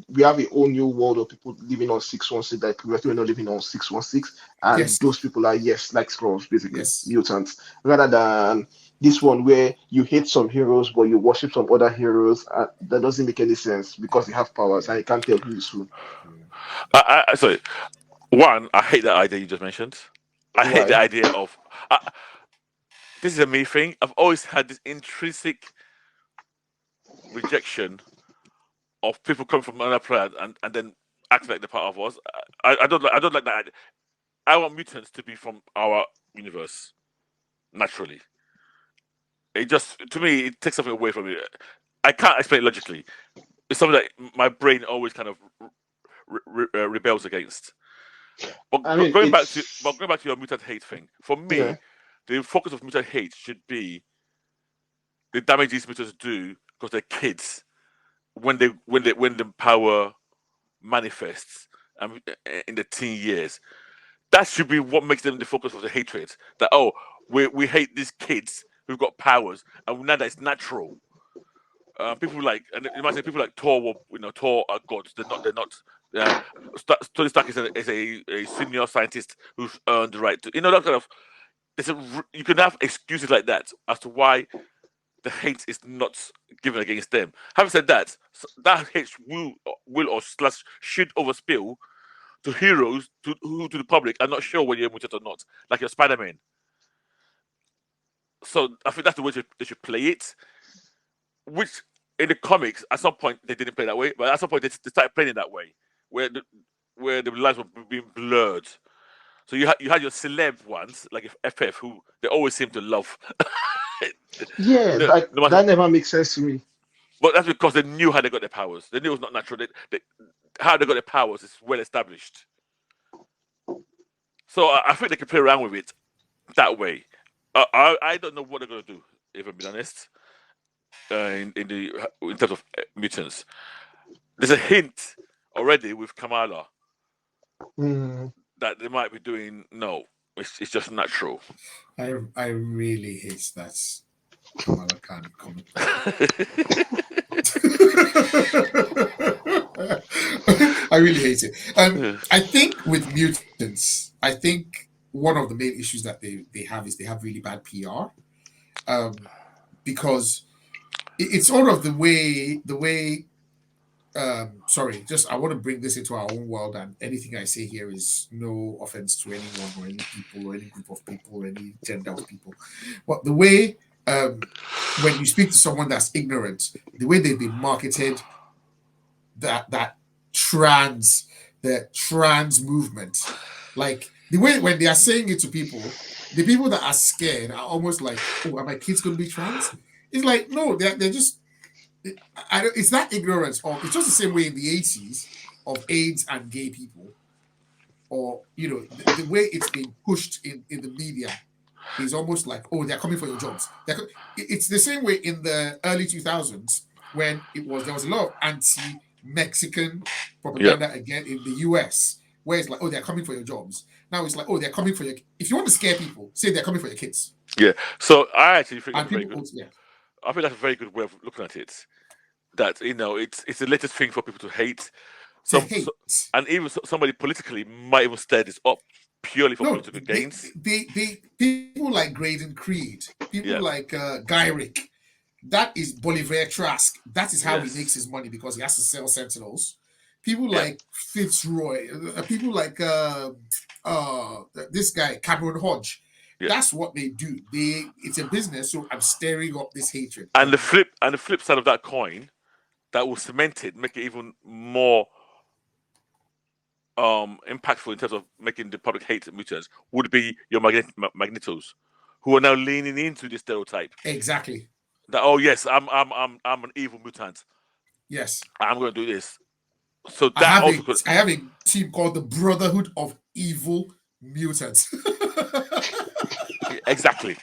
We have a whole new world of people living on 616 that previously were not living on 616, and Yes, those people are, yes, like scrolls, basically yes. mutants, rather than this one where you hate some heroes but you worship some other heroes. That doesn't make any sense because they have powers Yeah, and you can't tell who is who. yeah. Sorry. One, I hate that idea you just mentioned. I hate the Why? idea of. This is a me thing. I've always had this intrinsic rejection of people coming from another planet and then acting like they're part of us. I don't like that idea. I want mutants to be from our universe naturally. It just to me it takes something away from it. I can't explain it logically. It's something that my brain always kind of rebels against. I mean, But it's going back to your mutant hate thing, for yeah, me, the focus of mutant hate should be the damage these mutants do because they're kids when the power manifests in the teen years. That should be what makes them the focus of the hatred. That we hate these kids who've got powers, and now that it's natural. People like, and you might say people like Thor, Thor are gods. They're not. Uh, Tony Stark is a senior scientist who's earned the right to, that kind of. You can have excuses like that as to why the hate is not given against them. Having said that, that hate will or slash should overspill to heroes who to the public are not sure whether you're mutant or not, like your Spider-Man. So I think that's the way they should play it. Which in the comics, at some point they didn't play that way, but at some point they started playing it that way, where the lines were being blurred. So you had your celeb ones like FF who they always seem to love. yeah, no, like no matter, that never makes sense to me. but that's because they knew how they got their powers. They knew it was not natural. How they got their powers is well established. So I think they can play around with it that way. I don't know what they're gonna do. If I'm being honest, in terms of mutants, there's a hint already with Kamala Mm. that they might be doing. No, it's just natural. I really hate that Kamala Khan comic book. I really hate it. Yeah. I think with mutants, I think one of the main issues that they have is they have really bad PR. Because it's sort of the way sorry, just I want to bring this into our own world, and anything I say here is no offense to anyone or any people or any group of people or any gender of people. But the way when you speak to someone that's ignorant, the way they've been marketed that trans the trans movement, like the way when they are saying it to people, the people that are scared are almost like, oh, are my kids going to be trans? It's like no, they're just it's not ignorance of it's just the same way in the 80s of AIDS and gay people, or the way it's being pushed in the media is almost like, oh, they're coming for your jobs. It's the same way in the early 2000s when there was a lot of anti-Mexican Yeah. propaganda again in the US, where it's like, oh, they're coming for your jobs. Now it's like, oh, they're coming for your. If you want to scare people, say they're coming for your kids, Yeah. So I actually think that's and very people, good. yeah, I think that's a very good way of looking at it. That it's the latest thing for people to hate. to Some so, hate. and even somebody politically might even stir this up purely for No, political gains. people like Graydon Creed, people Yeah. like Guy Rick, that is Bolivar Trask. That is how he makes Yes. his money because he has to sell Sentinels. People Yeah. like Fitzroy, people like this guy Cameron Hodge. Yeah. That's what they do. It's a business, so I'm stirring up this hatred. And the flip side of that coin that will cement it, make it even more impactful in terms of making the public hate mutants would be your magnetos, who are now leaning into this stereotype Exactly. that yes, I'm an evil mutant. Yes. I'm going to do this. So I that have also a could I have a team called the Brotherhood of Evil Mutants. exactly.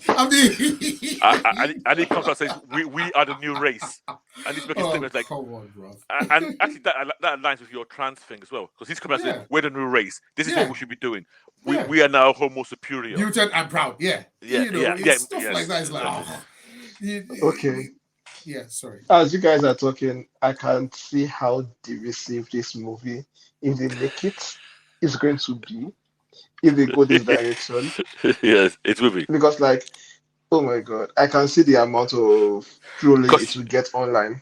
I mean, And he comes out and says, we are the new race. and he's making Oh, statements like, come on, bro. and actually that aligns with your trans thing as well, because he's coming out and saying, Yeah, we're the new race. This is what yeah, we should be doing. yeah. We are now Homo superior. Mutant and proud. Yeah, Yeah, yeah, yeah, it's stuff like yes, that. It's like, exactly. oh, Okay. yeah. Sorry. As you guys are talking, I can see how divisive this movie, if they make it, is going to be, if they go this direction. Yes, it will be. Because, like, oh my God, I can see the amount of trolling it Because will get online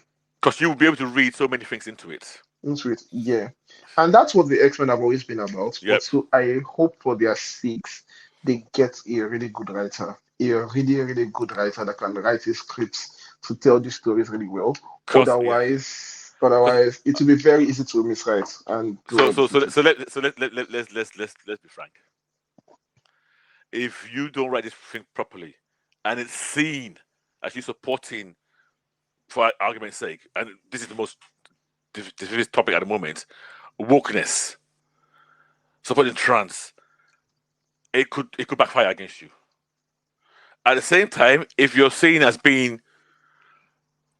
you will be able to read so many things into it. into it. Yeah. And that's what the X-Men have always been about. But Yep. so I hope for their sakes they get a really good writer, a really, really good writer that can write his scripts to tell these stories really well. Because yeah. Otherwise, it will be very easy to miswrite and do rubbish with it. Let's be frank. If you don't write this thing properly, and it's seen as you supporting, for argument's sake, and this is the most divisive topic at the moment, wokeness, supporting trans, it could backfire against you. At the same time, if you're seen as being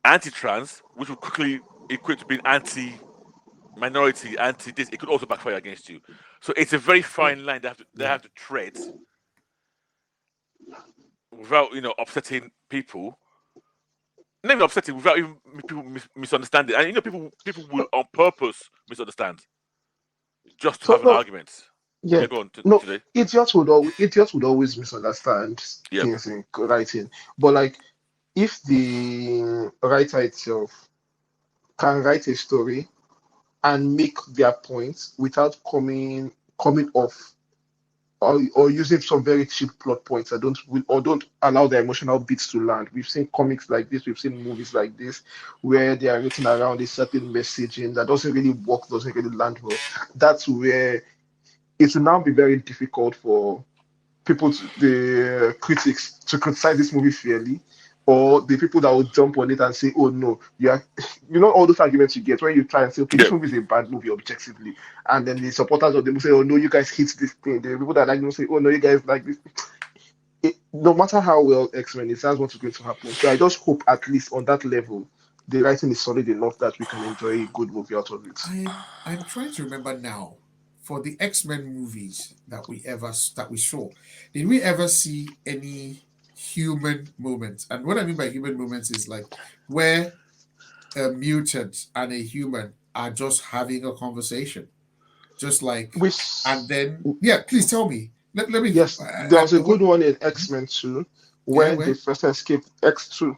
anti-trans, which would quickly equate to being anti-minority, anti-this, it could also backfire against you. So it's a very fine line they have to tread without upsetting people. Not even upsetting, without even people misunderstanding. And people will on purpose misunderstand just to So have an no, argument. yeah, Yeah, go on no, today. idiots would always misunderstand Yep. things in writing. But like, if the writer itself can write a story and make their points without coming off or using some very cheap plot points that don't allow the emotional beats to land. We've seen comics like this, we've seen movies like this, where they are written around a certain messaging that doesn't really work, doesn't really land well. That's where it will now be very difficult for the critics, to criticize this movie fairly, or the people that will jump on it and say, "Oh no, all those arguments you get when you try and say, okay, this Yep. movie is a bad movie objectively," and then the supporters of them will say, "Oh no, you guys hate this thing." The people that like them will say, "Oh no, you guys like this." No matter how well X-Men is, that's what's going to happen. So I just hope at least on that level, the writing is solid enough that we can enjoy a good movie out of it. I'm trying to remember now. For the X-Men movies that we saw, did we ever see any human moments? And what I mean by human moments is like where a mutant and a human are just having a conversation, just like, Which and then yeah, please tell me. Let me. Yes, there was a good What? one in X-Men 2 Yeah, when they where? first escaped X2,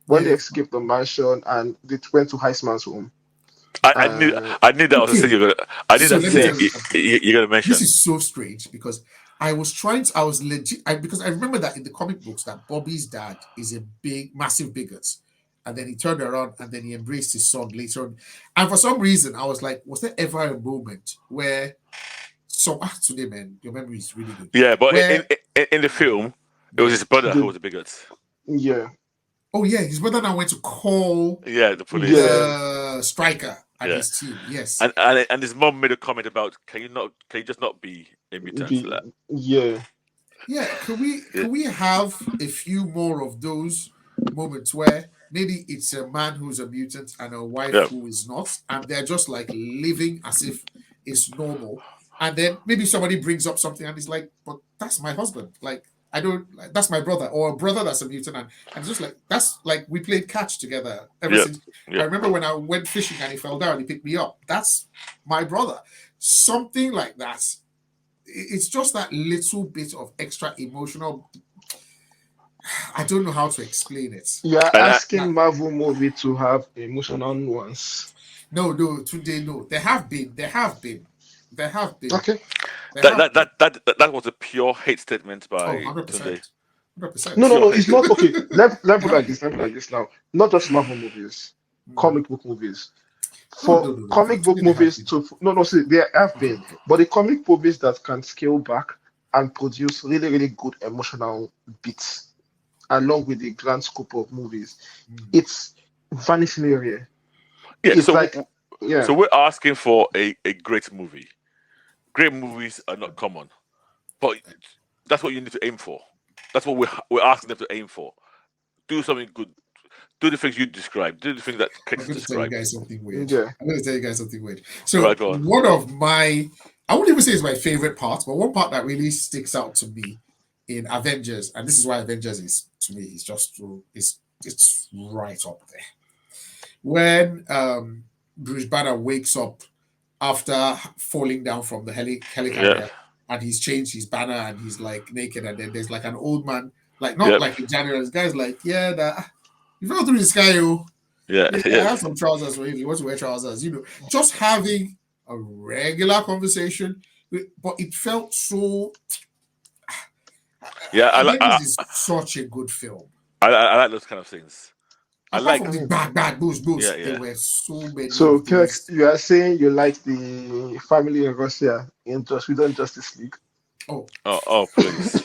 when they Yeah. escaped the mansion and they went to Heisman's home. I knew And that was the thing Okay. you're gonna. I knew So that's let the me thing tell you yes, something. you're gonna This mention. is so strange because I was legit, because I remember that in the comic books that Bobby's dad is a big, massive bigot. And then he turned around and then he embraced his son later on. And for some reason, I was like, was there ever a moment where today, man, your memory is really good. Yeah, but Where, in the film, it was yeah. his brother who the was the bigot. yeah, Oh, yeah, his brother now went to call Yeah, the police. Yeah, yeah, the striker and yeah. his team. Yes. And his mom made a comment about, can you just not be a mutant? the Like, yeah. Yeah, yeah, can we have a few more of those moments where maybe it's a man who's a mutant and a wife yeah. who is not, and they're just like living as if it's normal, and then maybe somebody brings up something and it's like, but that's my husband, like I don't like, that's my brother or a brother that's a mutant, and just like that's like we played catch together ever Yeah, since. I yeah. remember when I went fishing and he fell down, he picked me up. That's my brother. Something like that. It's just that little bit of extra emotional. I don't know how to explain it. You're And asking Marvel movie to have emotional nuance. No, today, no. There have been, Okay. there have been. that was a pure hate statement Oh, by Tunde. 100%. 100%. No, Pure no, hate it's not statement. okay. Let put Yeah. like this. Let put like this now. Not just Marvel movies, Mm. comic book movies. Oh, For no. comic book Today there have movies been. to no no see there have Oh, been, but the comic movies that can scale back and produce really really good emotional beats along with the grand scope of movies, mm. it's vanishingly rare. Yeah, It's like so yeah, we're asking for a great movie. Great movies are not common, but that's what you need to aim for. That's what we're asking them to aim for. Do something good. do the things you described. Do the things that I'm Kix going to tell you described. guys something weird. Yeah. I'm going to tell you guys something weird. All So right, go on. one of my, I wouldn't even say it's my favorite part, but one part that really sticks out to me in Avengers, and this is why Avengers is, to me, is just it's right up there. When Bruce Banner wakes up after falling down from the helicarrier, and he's changed his banner and he's like naked, and then there's like an old man, like not like in January. This guy's like, yeah, you fell through the sky, oh. Yeah, I have some trousers for you. You want to wear trousers, just having a regular conversation, but it felt so. Yeah, Avengers is such a good film. I like those kind of things. Apart from the bad boost. Yeah. There were so many. So, of these. you are saying you like the family in Russia in Without Justice League? Oh, please.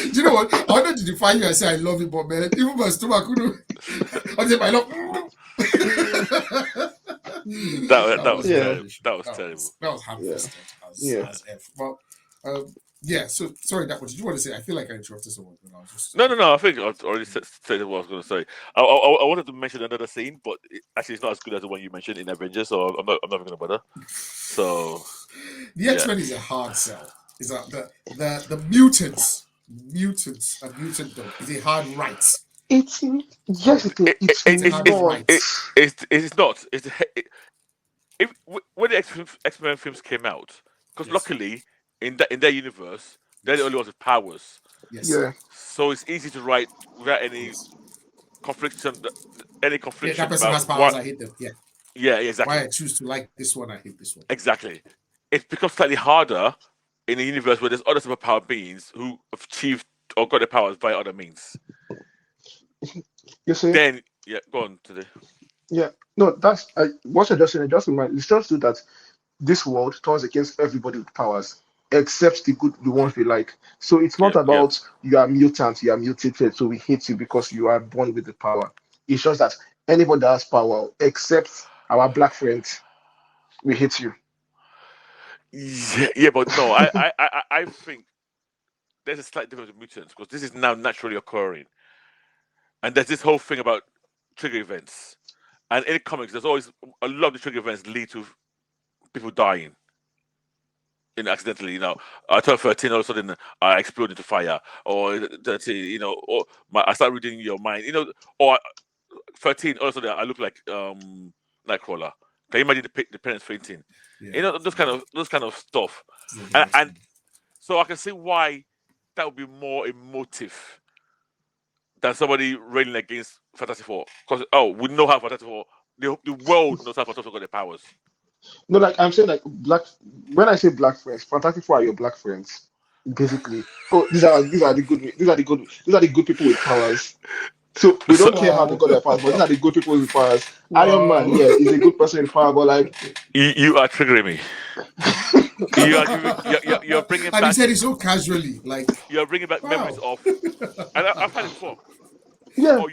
Do you know what? I wanted to define you and say I love you, but man, even my stomach couldn't. I said I love. That was terrible. That was ham-fisted as F. But yeah. So sorry, what did you want to say? I feel like I interrupted someone. When I was just... No. I think I already said what I was going to say. I wanted to mention another scene, but actually it's not as good as the one you mentioned in Avengers, so I'm not even going to bother. So the X-Men is a hard sell. Is that the mutants and mutantdom is a hard right. It's not. When the X-Men films came out, because luckily in their universe they're the only ones with powers. Yes. Yeah. So it's easy to write without any confliction. Yeah, that person has powers. I hate them. Yeah. Yeah, exactly. Why I choose to like this one, I hate this one. Exactly. It becomes slightly harder in a universe where there's other superpower beings who have achieved or got their powers by other means. You see? Then, go on today. Yeah, no, that's what you're just saying. Just remind, it's just so that this world turns against everybody with powers, except the ones we like. So it's not about you are mutant, you are mutated, so we hate you because you are born with the power. It's just that anybody that has power, except our black friends, we hate you. Yeah, but no, I think there's a slight difference with mutants because this is now naturally occurring, and there's this whole thing about trigger events, and in the comics, there's always a lot of the trigger events lead to people dying, accidentally. I turn 13, all of a sudden I explode into fire, or 13, or I start reading your mind, or 13, all of a sudden I look like Nightcrawler. Can you imagine the parents fainting? Yeah. Those kind of stuff, and so I can see why that would be more emotive than somebody railing against Fantastic Four. Because we know how Fantastic Four, the world knows how Fantastic Four got their powers. No, like I'm saying, like when I say black friends, Fantastic Four are your black friends, basically. Oh, these are the good people with powers. So we don't care how they got their powers, but these are the good people with powers. Wow. Iron Man, is a good person with power, but like you are triggering me. You're bringing and back. he said it so casually, like you're bringing back memories of. And I've had it before. Yeah.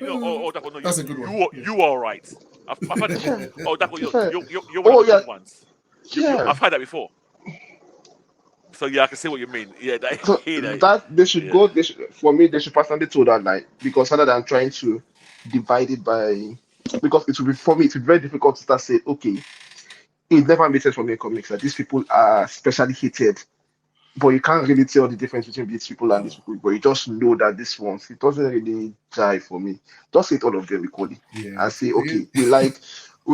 That's a good one. You are right. I've had it. You're one of the good ones. I've had that before. So I can see what you mean. Yeah, that they should go. For me, they should personally toe that line because rather than trying to divide it by, because it will be for me, it will be very difficult to start saying, okay, it never makes sense for me in comics that these people are specially hated, but you can't really tell the difference between these people and these people. But you just know that this one, it doesn't really jive for me. Just hate all of them equally and say, okay, we like.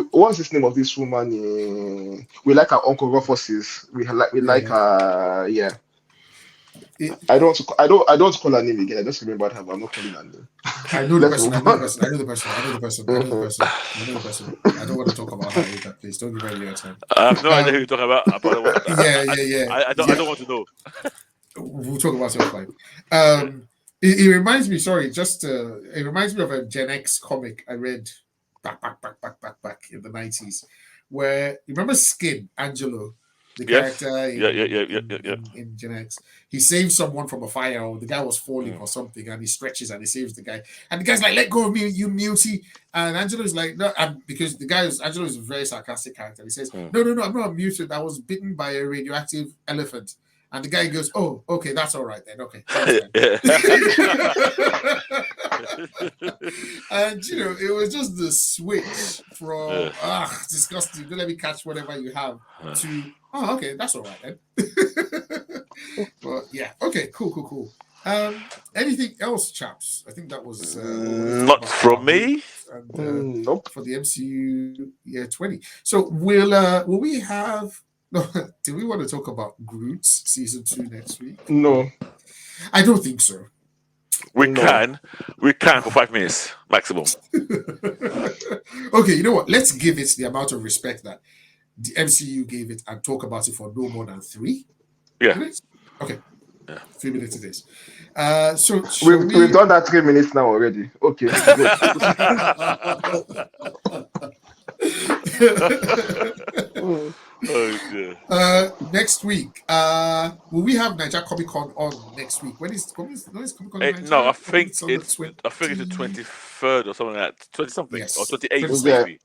What's the name of this woman? We like her Uncle Rufus's. We like her. Yeah. I don't want to call her name again. I just remembered her, but I'm not calling her name. I know the person. I know the person. I don't want to talk about her later, please. Don't give her your time. I have no idea who you're talking about. Yeah. I don't want to know. We'll talk about it offline. It reminds me. Sorry, it reminds me of a Gen X comic I read back in the 90s, where you remember Skin Angelo, the character in Gen X. He saves someone from a fire, or the guy was falling or something, and he stretches and he saves the guy, and the guy's like, "Let go of me, you mutie!" And Angelo is like, "No," and because Angelo is a very sarcastic character. He says, "No, I'm not a mutant. I was bitten by a radioactive elephant." And the guy goes, "Oh, okay, that's all right then. Okay." And it was just the switch from Yeah. disgusting, don't let me catch whatever you have, to okay, that's all right then. But yeah, okay, cool. Anything else, chaps? I think that was what we wanted to talk Not about for our from me. movies and Nope. for the MCU year 20. So will we have no? Do we want to talk about Groot's season 2 next week? No. I don't think so. We No. can for 5 minutes maximum. Okay, you know what? Let's give it the amount of respect that the MCU gave it and talk about it for no more than 3 Yeah. minutes. Okay. Yeah. 3 minutes it is. So We've done that 3 minutes now already. Okay, good. Oh dear. Next week, will we have Naija Comic Con on next week? When is Comic Con in Naija? No, I think It's on the it's the 23rd or something like that. 20 something Yes. or 28th 27th. maybe.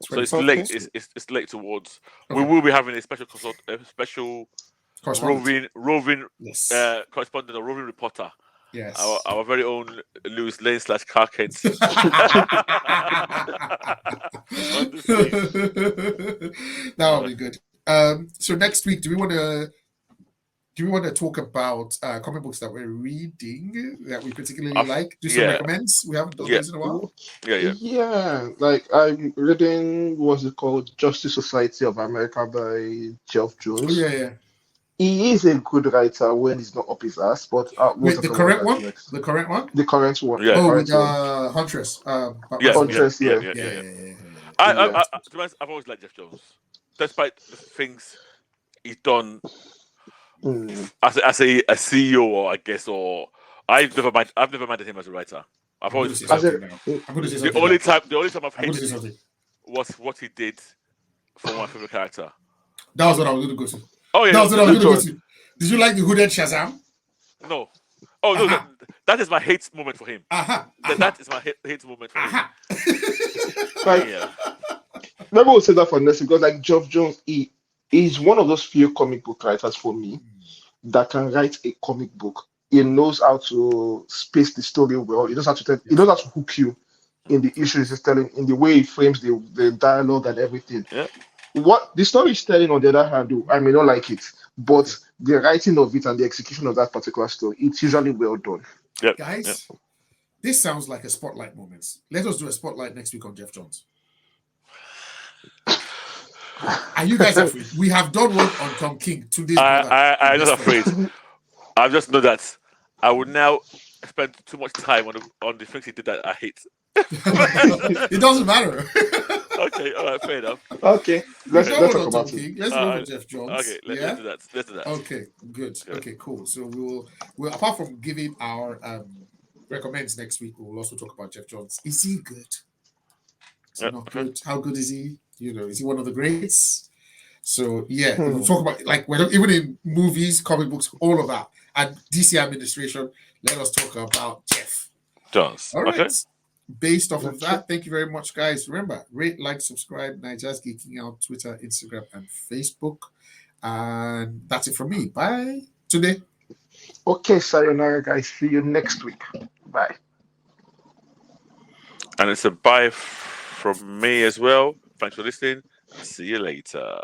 So it's 27th. late. It's late towards. Okay. We will be having a special Correspondent. roving Yes. correspondent or roving reporter. Yes. Our very own Lewis Lane / Clark Kent. That will be good. So next week, do we want to talk about comic books that we're reading that we particularly like? Do some recommends? We haven't done those in a while. Yeah, like I'm reading, what's it called? Justice Society of America by Geoff Jones. Oh, yeah. He is a good writer when he's not up his ass, but Wait, the current one? next. The current one? The current one. Yeah. Oh, Current with one. Huntress. Huntress, yeah. Yeah. Yeah. To be honest, I've always liked Geoff Jones, despite the things he's done as a CEO, or I guess, or I've never minded him as a writer. I've always I'm going to say something. the only time I've I'm going to hated say him something. was what he did for my favorite character. That was what I was going to go to. Oh yeah, That was what I was going to go to. Did you like the hooded Shazam? No. Oh no, that is my hate moment for him. That is my hate moment for him. Like, maybe we'll say that for next, because like Geoff Jones, he is one of those few comic book writers for me that can write a comic book. He knows how to space the story well. He knows how to tell, he knows how to hook you in the issues he's telling, in the way he frames the dialogue and everything. Yeah. What the story is telling, on the other hand, I may not like it, but the writing of it and the execution of that particular story, it's usually well done. Yep. Guys, this sounds like a spotlight moment. Let us do a spotlight next week on Geoff Jones. Are you guys afraid? We have done one on Tom King 2 days. I'm not afraid. I just know that I would now spend too much time on the things he did that I hate. It doesn't matter. Okay, all right, fair enough. Okay, let's talk about King. it. Let's go with Geoff Jones. Okay, let's do that. Let's do that. Okay, good. Okay, cool. So we'll apart from giving our recommends next week, we'll also talk about Geoff Jones. Is he good? Is he not good? How good is he? Is he one of the greats? So we'll talk about, like, even in movies, comic books, all of that, and DC administration. Let us talk about Geoff Jones. All right. Okay. Based off of that, thank you very much, guys. Remember, rate, like, subscribe. Naija's Geeking Out, Twitter, Instagram, and Facebook. And that's it from me. Bye today. Okay, sayonara, guys. See you next week. Bye. And it's a bye from me as well. Thanks for listening. See you later.